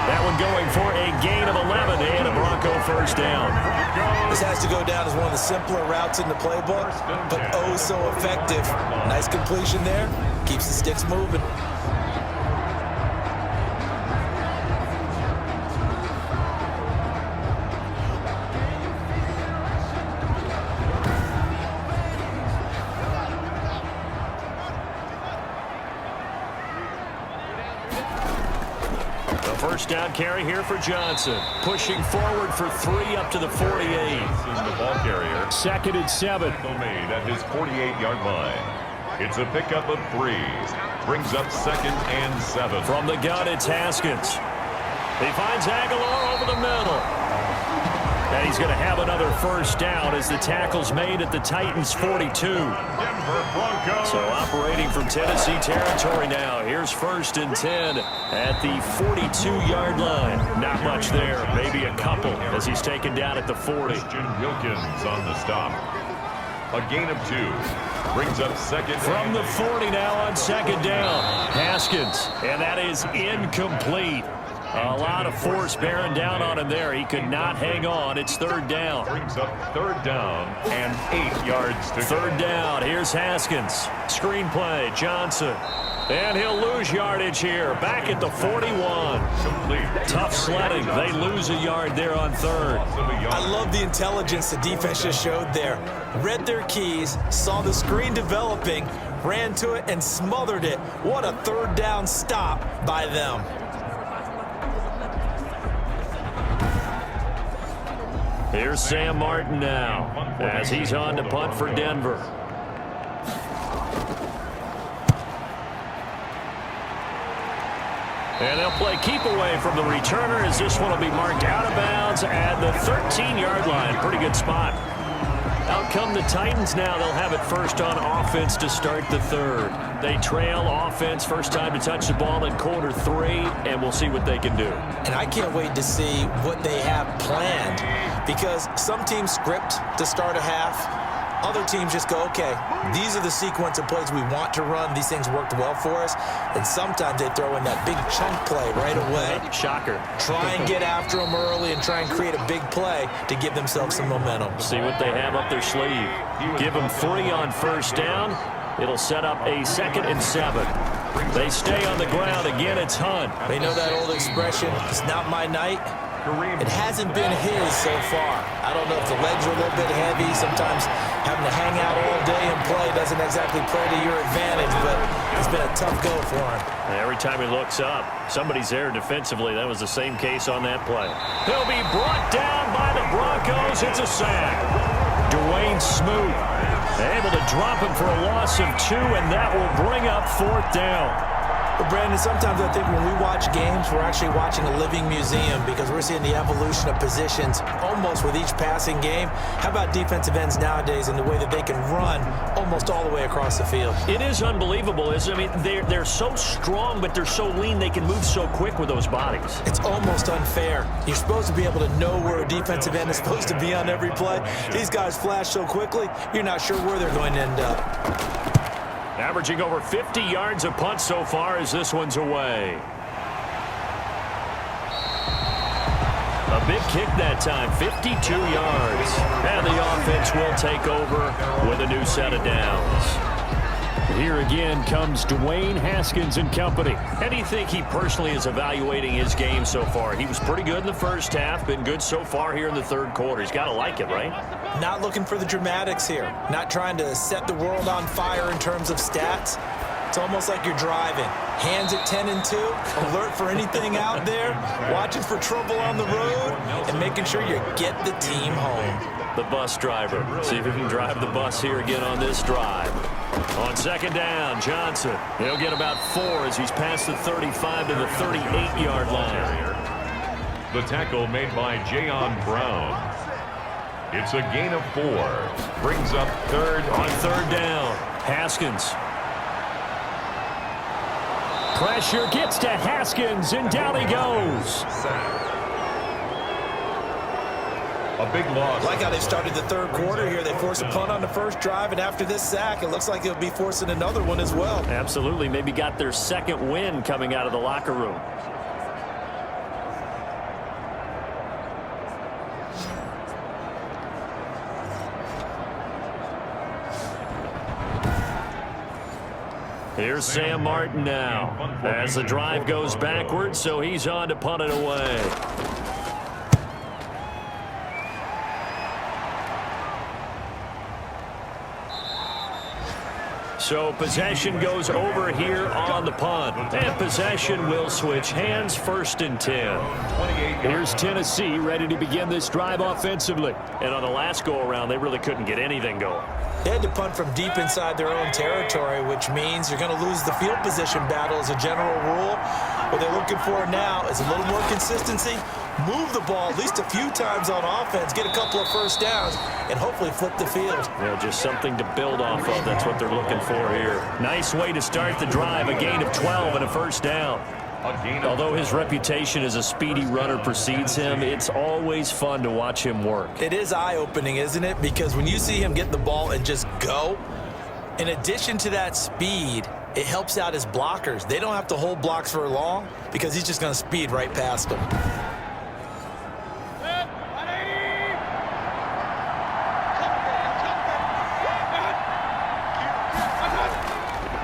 That one going for a gain of 11 and a Bronco 1st down. This has to go down as one of the simpler routes in the playbook, but oh so effective. Nice completion there. Keeps the sticks moving. First down carry here for Johnson. Pushing forward for 3 up to the 48. The ball carrier. 2nd and 7. Made at his 48-yard line. It's a pickup of 3. Brings up 2nd and 7. From the gun, it's Haskins. He finds Aguilar over the middle. And he's going to have another 1st down as the tackle's made at the Titans' 42. Denver Broncos. So operating from Tennessee territory now. Here's 1st and 10 at the 42-yard line. Not much there, maybe a couple as he's taken down at the 40. Christian Wilkins on the stop. A gain of 2. Brings up 2nd. From the 40 now on 2nd down. Haskins, and that is incomplete. A lot of force bearing down on him there. He could not hang on. It's 3rd down. Brings up 3rd down and 8 yards to 3rd down. Here's Haskins. Screenplay. Johnson. And he'll lose yardage here. Back at the 41. Complete. Tough sledding. They lose a yard there on 3rd. I love the intelligence the defense just showed there. Read their keys, saw the screen developing, ran to it, and smothered it. What a 3rd down stop by them. Here's Sam Martin now as he's on to punt for Denver. And they'll play keep away from the returner as this one will be marked out of bounds at the 13-yard line. Pretty good spot. Out come the Titans now. They'll have it 1st on offense to start the 3rd. They trail offense, first time to touch the ball in quarter 3, and we'll see what they can do. And I can't wait to see what they have planned, because some teams script to start a half. Other teams just go, okay, these are the sequence of plays we want to run. These things worked well for us. And sometimes they throw in that big chunk play right away. Shocker. Try and get after them early and try and create a big play to give themselves some momentum. See what they have up their sleeve. Give them 3 on 1st down. It'll set up a 2nd and 7. They stay on the ground. Again, it's Hunt. They know that old expression, it's not my night. It hasn't been his so far. I don't know if the legs are a little bit heavy. Sometimes having to hang out all day and play doesn't exactly play to your advantage, but it's been a tough go for him. Every time he looks up, somebody's there defensively. That was the same case on that play. He'll be brought down by the Broncos. It's a sack. Dwayne Smoot able to drop him for a loss of 2, and that will bring up 4th down. But Brandon, sometimes I think when we watch games, we're actually watching a living museum, because we're seeing the evolution of positions almost with each passing game. How about defensive ends nowadays and the way that they can run almost all the way across the field? It is unbelievable, isn't it? I mean, they're so strong, but they're so lean. They can move so quick with those bodies. It's almost unfair. You're supposed to be able to know where a defensive end is supposed to be on every play. These guys flash so quickly, you're not sure where they're going to end up. Averaging over 50 yards a punt so far as this one's away. A big kick that time, 52 yards. And the offense will take over with a new set of downs. Here again comes Dwayne Haskins and company. How do you think he personally is evaluating his game so far? He was pretty good in the first half, been good so far here in the third quarter. He's got to like it, right? Not looking for the dramatics here. Not trying to set the world on fire in terms of stats. It's almost like you're driving. Hands at 10 and 2, alert for anything out there, watching for trouble on the road, and making sure you get the team home. The bus driver. See if he can drive the bus here again on this drive. On second down, Johnson. He'll get about 4 as he's past the 35 to the 38-yard line. The tackle made by Jayon Brown. It's a gain of 4. Brings up third. On third down, Haskins. Pressure gets to Haskins, and down he goes. A big loss. Like how they started the third quarter here. They forced a punt on the first drive, and after this sack, it looks like they'll be forcing another one as well. Absolutely. Maybe got their second win coming out of the locker room. Here's Sam Martin now as the drive goes backwards, so he's on to punt it away. So possession goes over here on the punt. And possession will switch hands, 1st and 10. Here's Tennessee ready to begin this drive offensively. And on the last go-around, they really couldn't get anything going. They had to punt from deep inside their own territory, which means you're going to lose the field position battle as a general rule. What they're looking for now is a little more consistency, move the ball at least a few times on offense, get a couple of first downs, and hopefully flip the field. Yeah, just something to build off of. That's what they're looking for here. Nice way to start the drive, a gain of 12 and a first down. Although his reputation as a speedy runner precedes him, it's always fun to watch him work. It is eye-opening, isn't it? Because when you see him get the ball and just go, in addition to that speed, it helps out his blockers. They don't have to hold blocks for long because he's just going to speed right past them.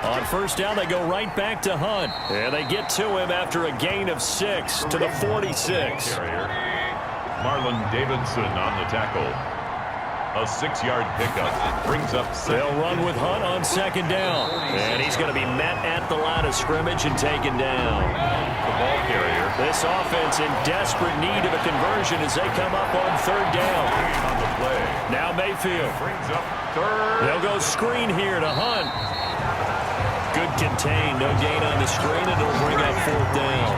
On first down, they go right back to Hunt. And they get to him after a gain of 6 to the 46. Marlon Davidson on the tackle. A 6-yard pickup brings up 7. They'll run with Hunt on second down. And he's going to be met at the line of scrimmage and taken down. The ball carrier. This offense in desperate need of a conversion as they come up on third down. On the play. Now Mayfield. Brings up third. They'll go screen here to Hunt. Good contain. No gain on the screen, and it'll bring up fourth down.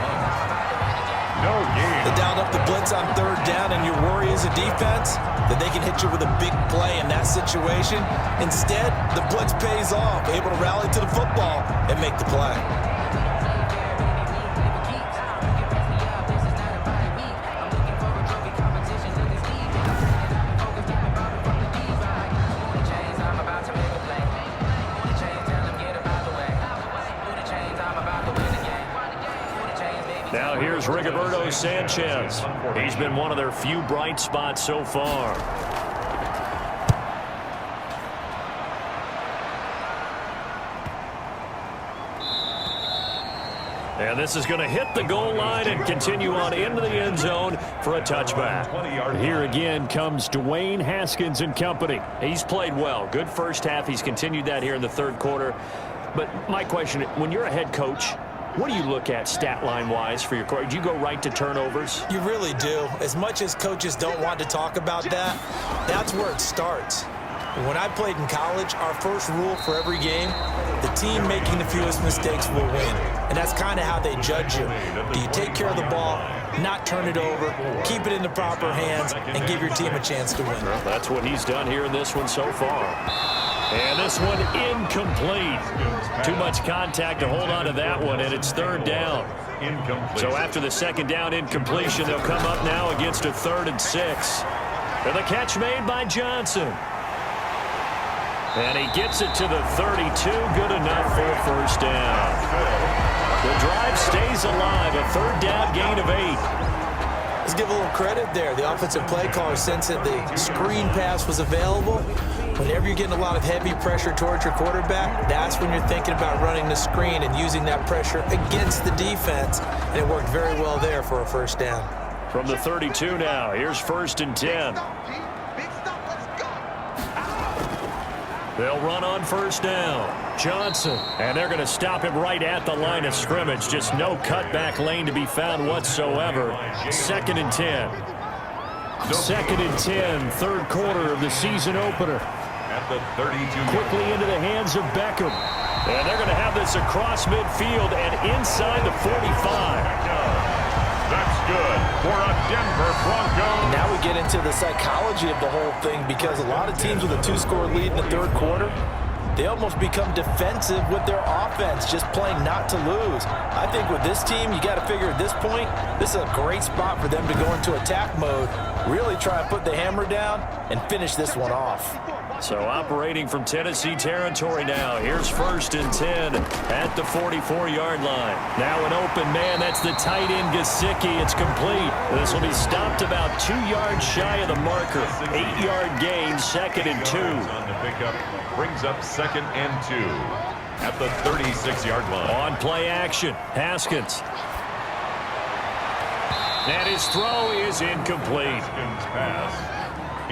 No gain. They dialed up the blitz on third down, and your worry as a defense that they can hit you with a big play in that situation. Instead, the blitz pays off, able to rally to the football and make the play. Now here's Rigoberto Sanchez. He's been one of their few bright spots so far. And this is going to hit the goal line and continue on into the end zone for a touchback. Here again comes Dwayne Haskins and company. He's played well. Good first half. He's continued that here in the third quarter. But my question, when you're a head coach, what do you look at stat line-wise for your coach? Do you go right to turnovers? You really do. As much as coaches don't want to talk about that, that's where it starts. When I played in college, our first rule for every game, the team making the fewest mistakes will win. And that's kind of how they judge you. Do you take care of the ball, not turn it over, keep it in the proper hands, and give your team a chance to win? Well, that's what he's done here in this one so far. And this one incomplete. Too much contact to hold on to that one, and it's third down. So after the second down incompletion, they'll come up now against a 3rd and 6. And the catch made by Johnson. And he gets it to the 32. Good enough for a first down. The drive stays alive. A third down gain of 8. Let's give a little credit there. The offensive play caller sensed that the screen pass was available. Whenever you're getting a lot of heavy pressure towards your quarterback, that's when you're thinking about running the screen and using that pressure against the defense. And it worked very well there for a first down. From the 32 now, here's 1st and 10. They'll run on first down. Johnson. And they're going to stop him right at the line of scrimmage. Just no cutback lane to be found whatsoever. 2nd and 10. 2nd and 10, third quarter of the season opener. At the 32. Quickly into the hands of Beckham. And they're going to have this across midfield and inside the 45. That's good for a Denver Broncos. Now we get into the psychology of the whole thing, because a lot of teams with a 2-score lead in the third quarter, they almost become defensive with their offense, just playing not to lose. I think with this team, you got to figure at this point, this is a great spot for them to go into attack mode, really try and put the hammer down and finish this one off. So operating from Tennessee territory now. Here's 1st and 10 at the 44-yard line. Now an open man. That's the tight end Gesicki. It's complete. This will be stopped about 2 yards shy of the marker. 8-yard gain, 2nd and 2. On the pickup brings up 2nd and 2 at the 36-yard line. On play action, Haskins. And his throw is incomplete. Haskins pass.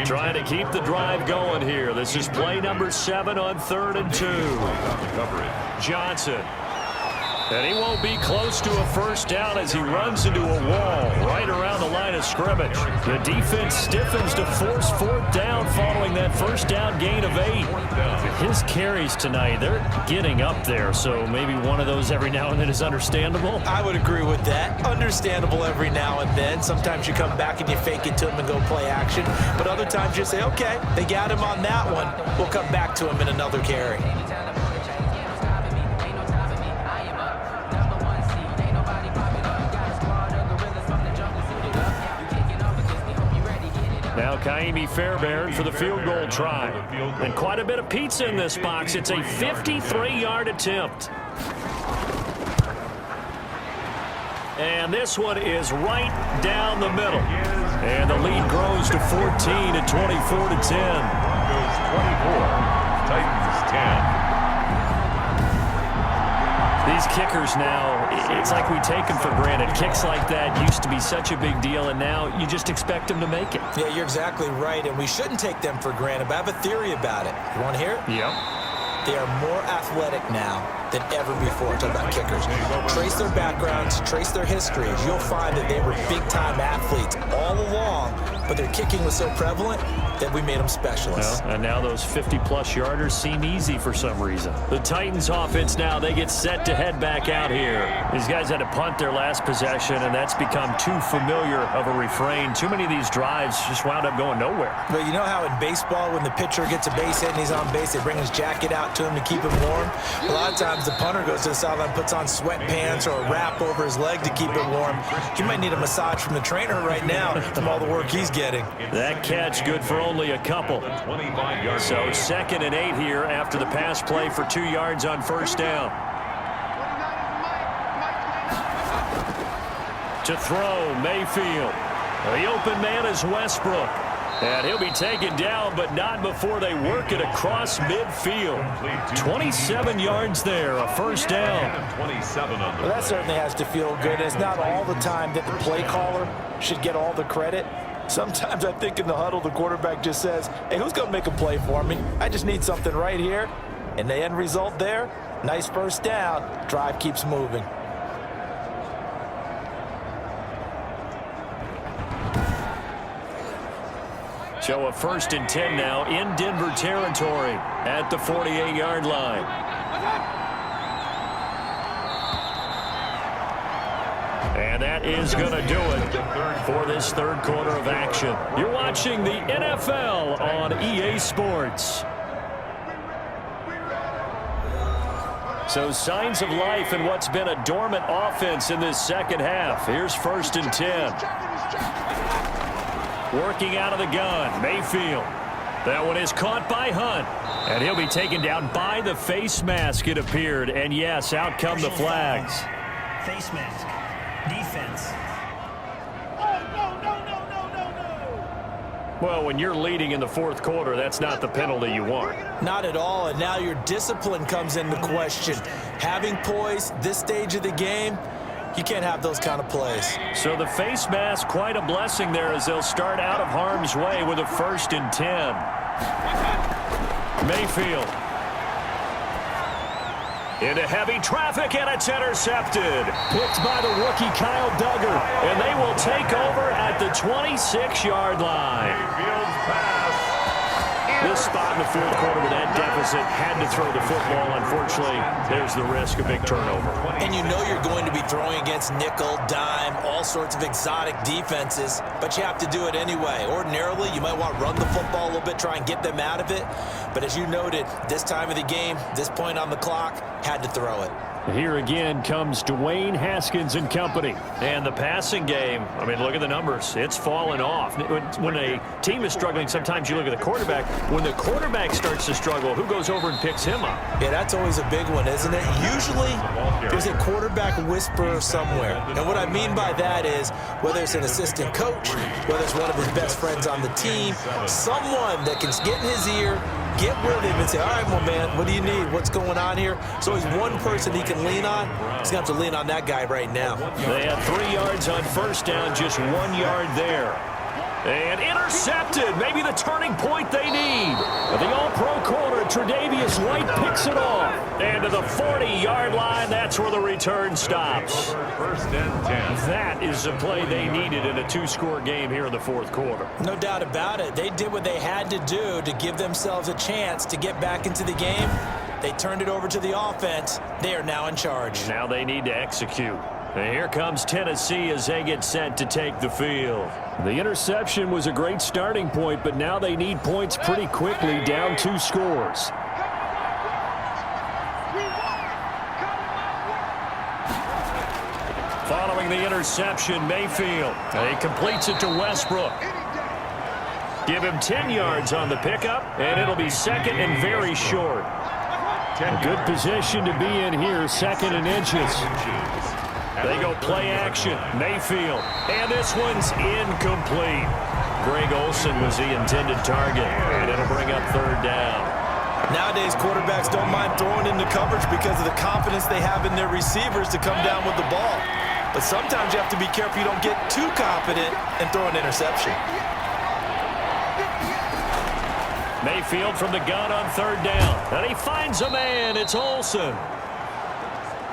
Trying to keep the drive going here. This is play number 7 on 3rd and 2. Johnson. And he won't be close to a first down as he runs into a wall right around the line of scrimmage. The defense stiffens to force 4th down following that first down gain of 8. His carries tonight, they're getting up there, so maybe one of those every now and then is understandable. I would agree with that. Understandable every now and then. Sometimes you come back and you fake it to him and go play action. But other times you say, okay, they got him on that one. We'll come back to him in another carry. Now Kaimi Fairbairn for the field goal try. And quite a bit of pizza in this box. It's a 53-yard attempt. And this one is right down the middle. And the lead grows to 14 at 24-10. Broncos 24, Titans 10. These kickers now, it's like we take them for granted. Kicks like that used to be such a big deal, and now you just expect them to make it. Yeah, you're exactly right, and we shouldn't take them for granted, but I have a theory about it. You want to hear it? Yep. They are more athletic now than ever before. Talk about kickers. Trace their backgrounds, trace their histories. You'll find that they were big-time athletes all along, but their kicking was so prevalent that we made them specialists. Well, and now those 50-plus yarders seem easy for some reason. The Titans offense now, they get set to head back out here. These guys had to punt their last possession, and that's become too familiar of a refrain. Too many of these drives just wound up going nowhere. But you know how in baseball, when the pitcher gets a base hit and he's on base, they bring his jacket out to him to keep him warm? A lot of times the punter goes to the sideline, puts on sweatpants or a wrap over his leg to keep it warm. He might need a massage from the trainer right now from all the work he's getting. That catch good for only a couple. So 2nd and 8 here after the pass play for 2 yards on first down. To throw, Mayfield. The open man is Westbrook. And he'll be taken down, but not before they work it across midfield. 27 yards there, a first down. Well, that certainly has to feel good. It's not all the time that the play caller should get all the credit. Sometimes I think in the huddle, the quarterback just says, hey, who's going to make a play for me? I just need something right here. And the end result there, nice first down. Drive keeps moving. So a 1st and 10 now in Denver territory at the 48-yard line. And that is going to do it for this third quarter of action. You're watching the NFL on EA Sports. So signs of life in what's been a dormant offense in this second half. Here's 1st and 10. Working out of the gun, Mayfield. That one is caught by Hunt. And he'll be taken down by the face mask, it appeared. And yes, out come the flags. Face mask. Defense. Well, when you're leading in the fourth quarter, that's not the penalty you want. Not at all, and now your discipline comes into question. Having poise this stage of the game, you can't have those kind of plays. So the face mask, quite a blessing there as they'll start out of harm's way with a 1st and 10. Mayfield. Into heavy traffic, and it's intercepted. Picked by the rookie Kyle Duggar, and they will take over at the 26-yard line. This spot in the fourth quarter with that deficit had to throw the football. Unfortunately, there's the risk of big turnover. And you know you're going to be throwing against nickel, dime, all sorts of exotic defenses, but you have to do it anyway. Ordinarily, you might want to run the football a little bit, try and get them out of it. But as you noted, this time of the game, this point on the clock, had to throw it. Here again comes Dwayne Haskins and company. And the passing game, I mean, look at the numbers. It's fallen off. When a team is struggling, sometimes you look at the quarterback. When the quarterback starts to struggle, who goes over and picks him up? Yeah, that's always a big one, isn't it? Usually, there's a quarterback whisperer somewhere. And what I mean by that is, whether it's an assistant coach, whether it's one of his best friends on the team, someone that can get in his ear, get with him and say, all right, well, man, what do you need? What's going on here? So he's one person he can lean on. He's going to have to lean on that guy right now. They had 3 yards on first down, just 1 yard there. And intercepted, maybe the turning point they need. The all-pro corner, Tre'Davious White picks it off. And to the 40-yard line, that's where the return stops. 1st and 10. That is the play they needed in a 2-score game here in the fourth quarter. No doubt about it. They did what they had to do to give themselves a chance to get back into the game. They turned it over to the offense. They are now in charge. Now they need to execute. And here comes Tennessee as they get set to take the field. The interception was a great starting point, but now they need points pretty quickly, down 2 scores. Following the interception, Mayfield. He completes it to Westbrook. Give him 10 yards on the pickup, and it'll be 2nd and very short. A good position to be in here, 2nd and inches. They go play action. Mayfield. And this one's incomplete. Greg Olsen was the intended target, and it'll bring up 3rd down. Nowadays, quarterbacks don't mind throwing into coverage because of the confidence they have in their receivers to come down with the ball. But sometimes you have to be careful you don't get too confident and throw an interception. Mayfield from the gun on 3rd down. And he finds a man. It's Olsen.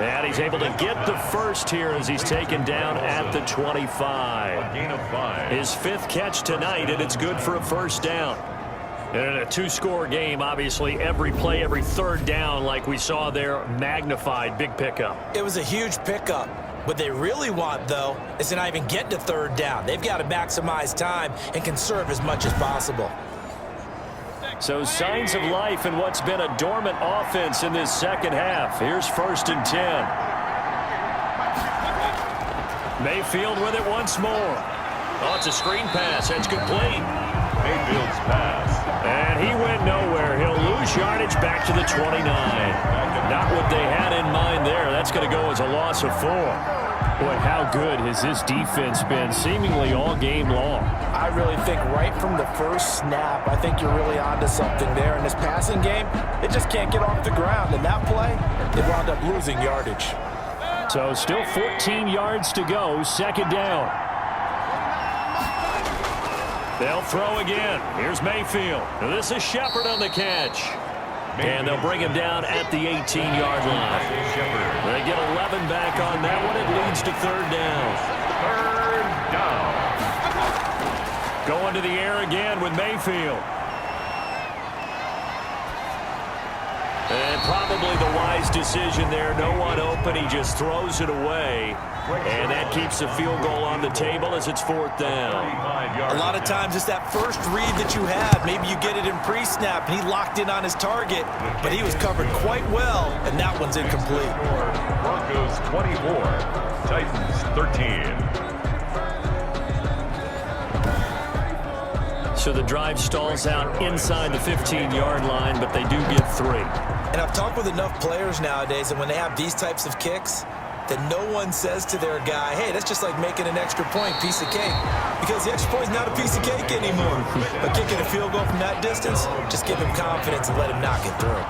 And he's able to get the first here as he's taken down at the 25. A gain of 5. His 5th catch tonight, and it's good for a 1st down. And in a 2-score game, obviously, every play, every 3rd down, like we saw there, magnified. Big pickup. It was a huge pickup. What they really want, though, is to not even get to 3rd down. They've got to maximize time and conserve as much as possible. So signs of life in what's been a dormant offense in this 2nd half. Here's 1st and 10. Mayfield with it once more. Oh, it's a screen pass. That's complete. Mayfield's pass. And he went nowhere. He'll lose yardage back to the 29. Not what they had in mind there. That's going to go as a loss of 4. Boy, how good has this defense been seemingly all game long? I really think right from the first snap, I think you're really onto something there. In this passing game, it just can't get off the ground. In that play, they wound up losing yardage. So still 14 yards to go, 2nd down. They'll throw again. Here's Mayfield. This is Shepard on the catch. And they'll bring him down at the 18-yard line. They get 11 back on that one. It leads to 3rd down. 3rd down. Going to the air again with Mayfield. And probably the wise decision there. No one open. He just throws it away. And that keeps the field goal on the table as it's 4th down. A lot of times it's that first read that you have. Maybe you get it in pre-snap, and he locked in on his target, but he was covered quite well, and that one's incomplete. Broncos 24, Titans 13. So the drive stalls out inside the 15-yard line, but they do get 3. And I've talked with enough players nowadays, and when they have these types of kicks, that no one says to their guy, hey, that's just like making an extra point, piece of cake. Because the extra point is not a piece of cake anymore. But kicking a field goal from that distance, just give him confidence and let him knock it through.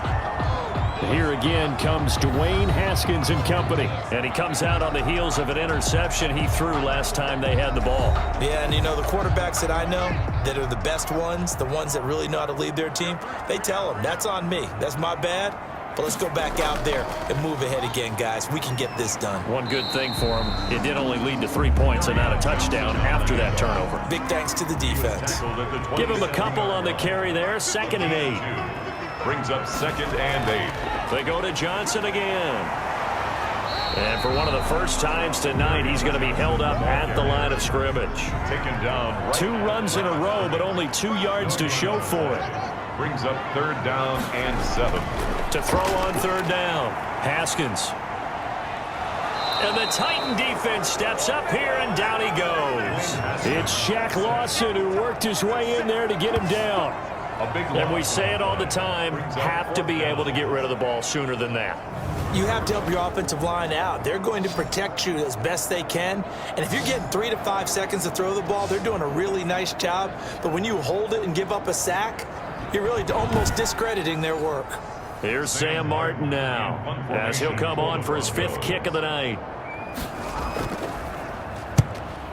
Here again comes Dwayne Haskins and company. And he comes out on the heels of an interception he threw last time they had the ball. Yeah, and you know, the quarterbacks that I know that are the best ones, the ones that really know how to lead their team, they tell them, that's on me. That's my bad. But let's go back out there and move ahead again, guys. We can get this done. One good thing for him, it did only lead to 3 points and not a touchdown after that turnover. Big thanks to the defense. Give him a couple on the carry there, 2nd and 8. Brings up 2nd and 8. They go to Johnson again. And for one of the first times tonight, he's going to be held up at the line of scrimmage. Taken down. Right 2 runs in a row, but only 2 yards to show for it. Brings up 3rd down and 7. To throw on 3rd down, Haskins. And the Titan defense steps up here, and down he goes. It's Shaq Lawson who worked his way in there to get him down. And we say it all the time, have to be able to get rid of the ball sooner than that. You have to help your offensive line out. They're going to protect you as best they can. And if you're getting 3 to 5 seconds to throw the ball, they're doing a really nice job. But when you hold it and give up a sack, you're really almost discrediting their work. Here's Sam Martin now, as he'll come on for his 5th kick of the night.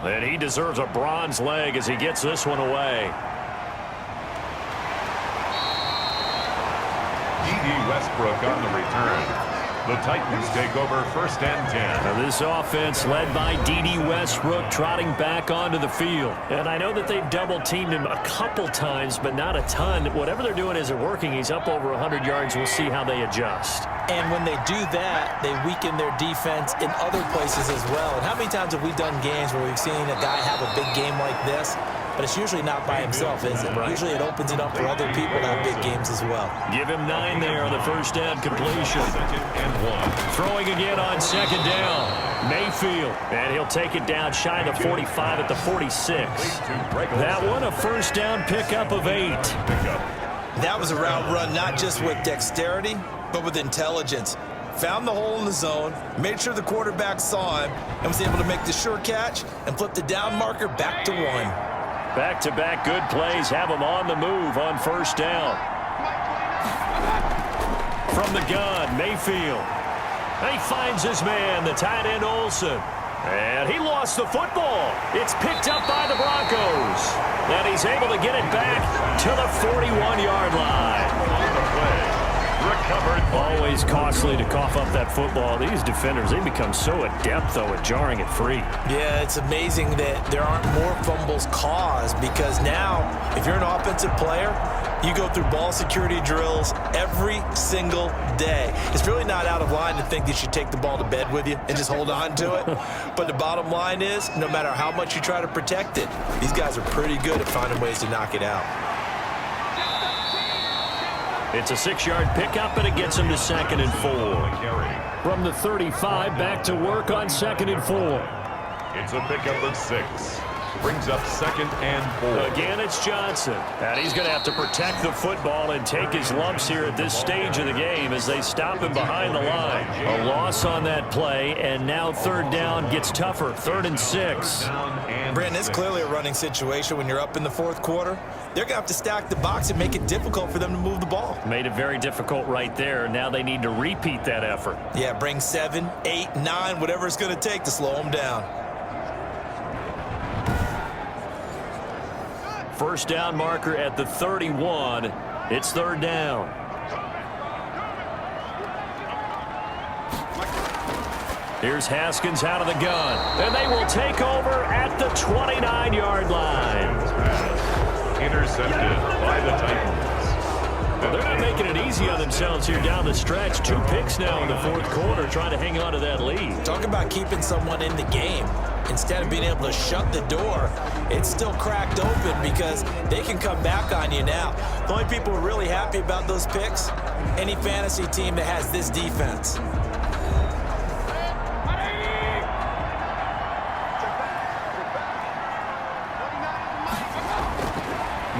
And he deserves a bronze leg as he gets this one away. Westbrook on the return. The Titans take over 1st and 10. Now this offense led by D.D. Westbrook trotting back onto the field. And I know that they've double-teamed him a couple times, but not a ton. Whatever they're doing isn't working. He's up over 100 yards. We'll see how they adjust. And when they do that, they weaken their defense in other places as well. And how many times have we done games where we've seen a guy have a big game like this? But it's usually not by himself, is it? Right. Usually it opens it up for other people to have big games as well. Give him 9 there on the 1st down completion. 2nd and 1. Throwing again on 2nd down. Mayfield. And he'll take it down shy of the 45 at the 46. That one a 1st down pickup of 8. That was a route run not just with dexterity, but with intelligence. Found the hole in the zone, made sure the quarterback saw him, and was able to make the sure catch and flip the down marker back to 1. Back-to-back good plays have him on the move on 1st down. From the gun, Mayfield. He finds his man, the tight end Olsen. And he lost the football. It's picked up by the Broncos. And he's able to get it back to the 41-yard line. Recovered. Always costly to cough up that football. These defenders, they become so adept, though, at jarring it free. Yeah, it's amazing that there aren't more fumbles caused, because now, if you're an offensive player, you go through ball security drills every single day. It's really not out of line to think that you take the ball to bed with you and just hold on to it. But the bottom line is, no matter how much you try to protect it, these guys are pretty good at finding ways to knock it out. It's a 6-yard pickup, and it gets him to 2nd and 4. From the 35, back to work on 2nd and 4. It's a pickup of 6. Brings up 2nd and 4. Again, it's Johnson. And he's going to have to protect the football and take his lumps here at this stage of the game as they stop him behind the line. A loss on that play, and now 3rd down gets tougher. 3rd and 6. Brandon, it's clearly a running situation when you're up in the 4th quarter. They're going to have to stack the box and make it difficult for them to move the ball. Made it very difficult right there. Now they need to repeat that effort. Yeah, bring 7, 8, 9, whatever it's going to take to slow them down. 1st down marker at the 31. It's 3rd down. Here's Haskins out of the gun. And they will take over at the 29-yard line. Intercepted by the Titans. Well, they're not making it easy on themselves here down the stretch. 2 picks now in the 4th quarter, trying to hang on to that lead. Talk about keeping someone in the game. Instead of being able to shut the door, it's still cracked open because they can come back on you now. The only people who are really happy about those picks, any fantasy team that has this defense.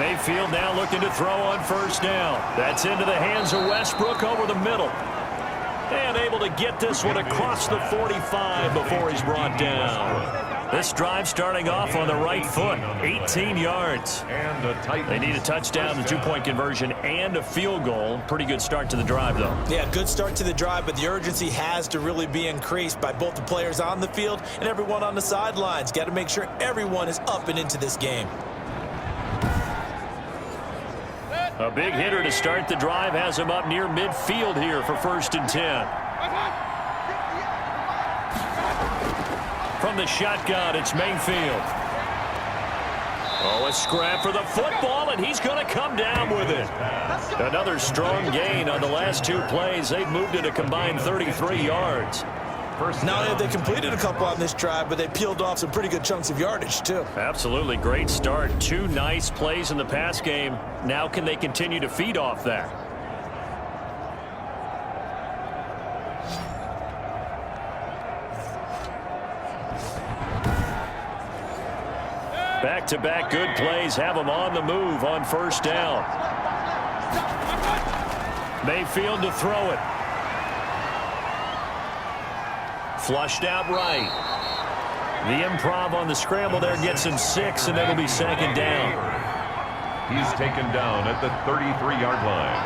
Mayfield now looking to throw on first down. That's into the hands of Westbrook over the middle. And able to get this one across the 45 before he's brought down. This drive starting off on the right foot, 18 yards. They need a touchdown, a two-point conversion, and a field goal. Pretty good start to the drive, though. Yeah, good start to the drive, but the urgency has to really be increased by both the players on the field and everyone on the sidelines. Got to make sure everyone is up and into this game. A big hitter to start the drive has him up near midfield here for 1st and 10. From the shotgun, it's Mayfield. Oh, a scrap for the football, and he's going to come down with it. Another strong gain on the last two plays. They've moved it a combined 33 yards. Not only have they completed a couple on this drive, but they peeled off some pretty good chunks of yardage, too. Absolutely great start. Two nice plays in the pass game. Now can they continue to feed off that? Back-to-back good plays have them on the move on first down. Mayfield to throw it. Flushed out right. The improv on the scramble there gets him 6, and it'll be 2nd down. He's taken down at the 33-yard line.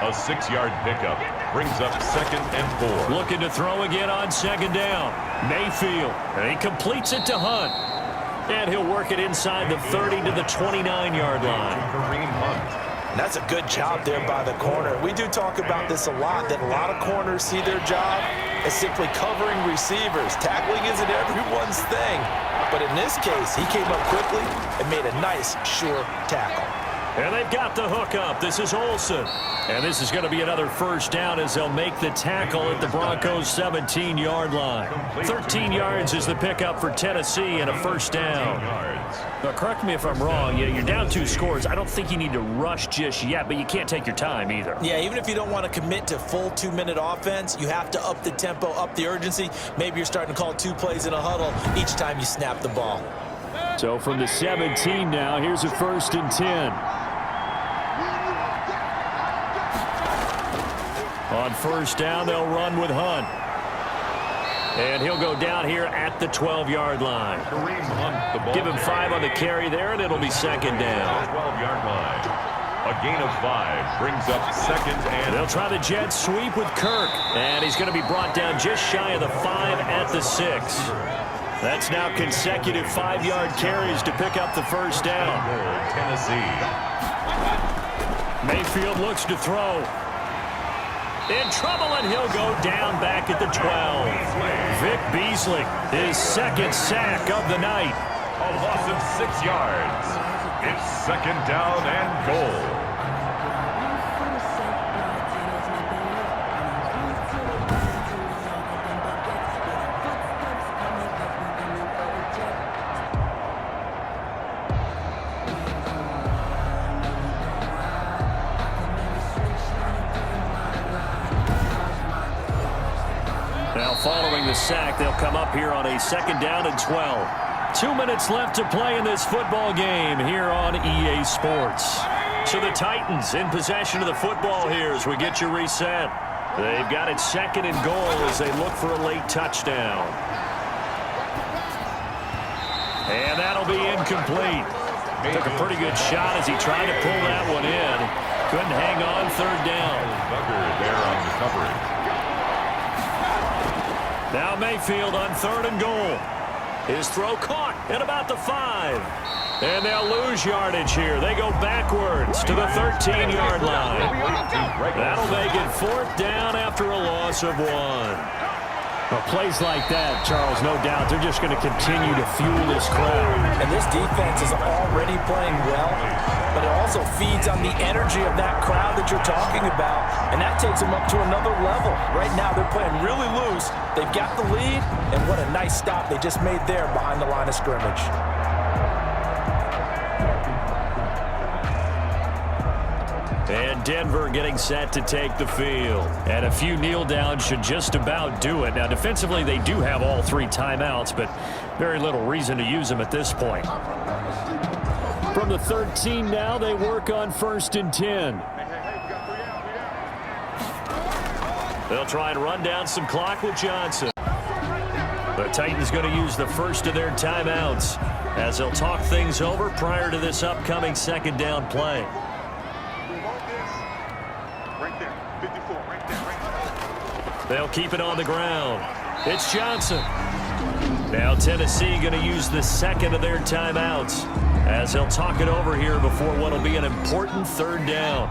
A 6-yard pickup brings up 2nd and 4. Looking to throw again on 2nd down. Mayfield, and he completes it to Hunt. And he'll work it inside the 30 to the 29-yard line. That's a good job there by the corner. We do talk about this a lot, that a lot of corners see their job as simply covering receivers. Tackling isn't everyone's thing. But in this case, he came up quickly and made a nice, sure tackle. And they've got the hook up. This is Olsen. And this is going to be another 1st down as they'll make the tackle at the Broncos' 17-yard line. 13 yards is the pickup for Tennessee and a 1st down. Now, correct me if I'm wrong. You're down 2 scores. I don't think you need to rush just yet, but you can't take your time either. Yeah, even if you don't want to commit to full 2-minute offense, you have to up the tempo, up the urgency. Maybe you're starting to call 2 plays in a huddle each time you snap the ball. So from the 17 now, here's a 1st and 10. On 1st down, they'll run with Hunt. And he'll go down here at the 12-yard line. Give him 5 on the carry there, and it'll be 2nd down. 12-yard line. A gain of 5 brings up 2nd and... They'll try the jet sweep with Kirk. And he's going to be brought down just shy of the 5 at the 6. That's now consecutive 5-yard carries to pick up the 1st down. Tennessee. Mayfield looks to throw. In trouble, and he'll go down back at the 12. Vic Beasley, his 2nd sack of the night. A loss of 6 yards. It's 2nd down and goal. Following the sack, they'll come up here on a 2nd down and 12. 2 minutes left to play in this football game here on EA Sports. So the Titans in possession of the football here as we get you reset. They've got it 2nd and goal as they look for a late touchdown. And that'll be incomplete. Took a pretty good shot as he tried to pull that one in. Couldn't hang on 3rd down. There on the coverage. Now Mayfield on 3rd and goal. His throw caught at about the 5. And they'll lose yardage here. They go backwards to the 13-yard line. That'll make it 4th down after a loss of 1. Well, plays like that, Charles, no doubt, they're just going to continue to fuel this crowd. And this defense is already playing well, but it also feeds on the energy of that crowd that you're talking about, and that takes them up to another level. Right now, they're playing really loose. They've got the lead, and what a nice stop they just made there behind the line of scrimmage. And Denver getting set to take the field. And a few kneel downs should just about do it. Now, defensively, they do have all 3 timeouts, but very little reason to use them at this point. From the 13 now, they work on 1st and 10. They'll try and run down some clock with Johnson. The Titans going to use the first of their timeouts as they'll talk things over prior to this upcoming 2nd down play. They'll keep it on the ground. It's Johnson. Now Tennessee going to use the 2nd of their timeouts as they'll talk it over here before what will be an important 3rd down.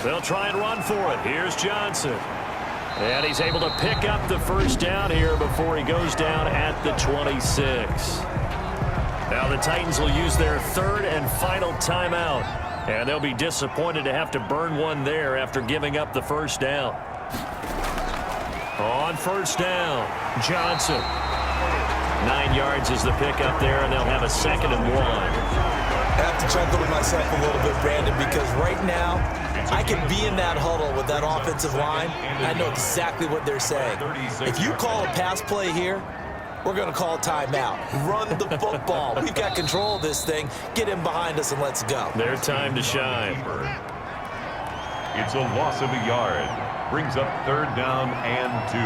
They'll try and run for it. Here's Johnson. And he's able to pick up the 1st down here before he goes down at the 26. Now the Titans will use their 3rd and final timeout. And they'll be disappointed to have to burn one there after giving up the 1st down. On 1st down, Johnson. 9 yards is the pickup there, and they'll have a 2nd and 1. I have to chuckle to myself a little bit, Brandon, because right now I can be in that huddle with that offensive line, and I know exactly what they're saying. If you call a pass play here, we're going to call timeout. Run the football. We've got control of this thing. Get him behind us and let's go. Their time to shine. It's a loss of a yard. Brings up 3rd down and 2.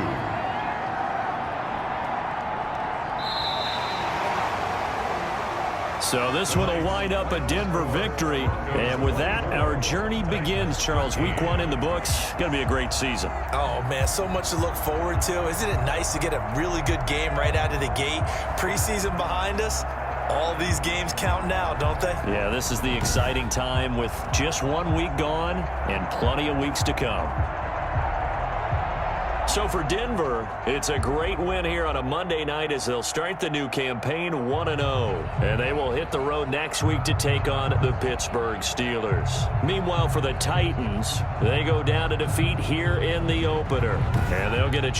So this one will wind up a Denver victory. And with that, our journey begins, Charles. Week 1 in the books. Going to be a great season. Oh, man, so much to look forward to. Isn't it nice to get a really good game right out of the gate? Preseason behind us. All these games count now, don't they? Yeah, this is the exciting time with just 1 week gone and plenty of weeks to come. So for Denver, it's a great win here on a Monday night as they'll start the new campaign 1-0. And they will hit the road next week to take on the Pittsburgh Steelers. Meanwhile, for the Titans, they go down to defeat here in the opener. And they'll get a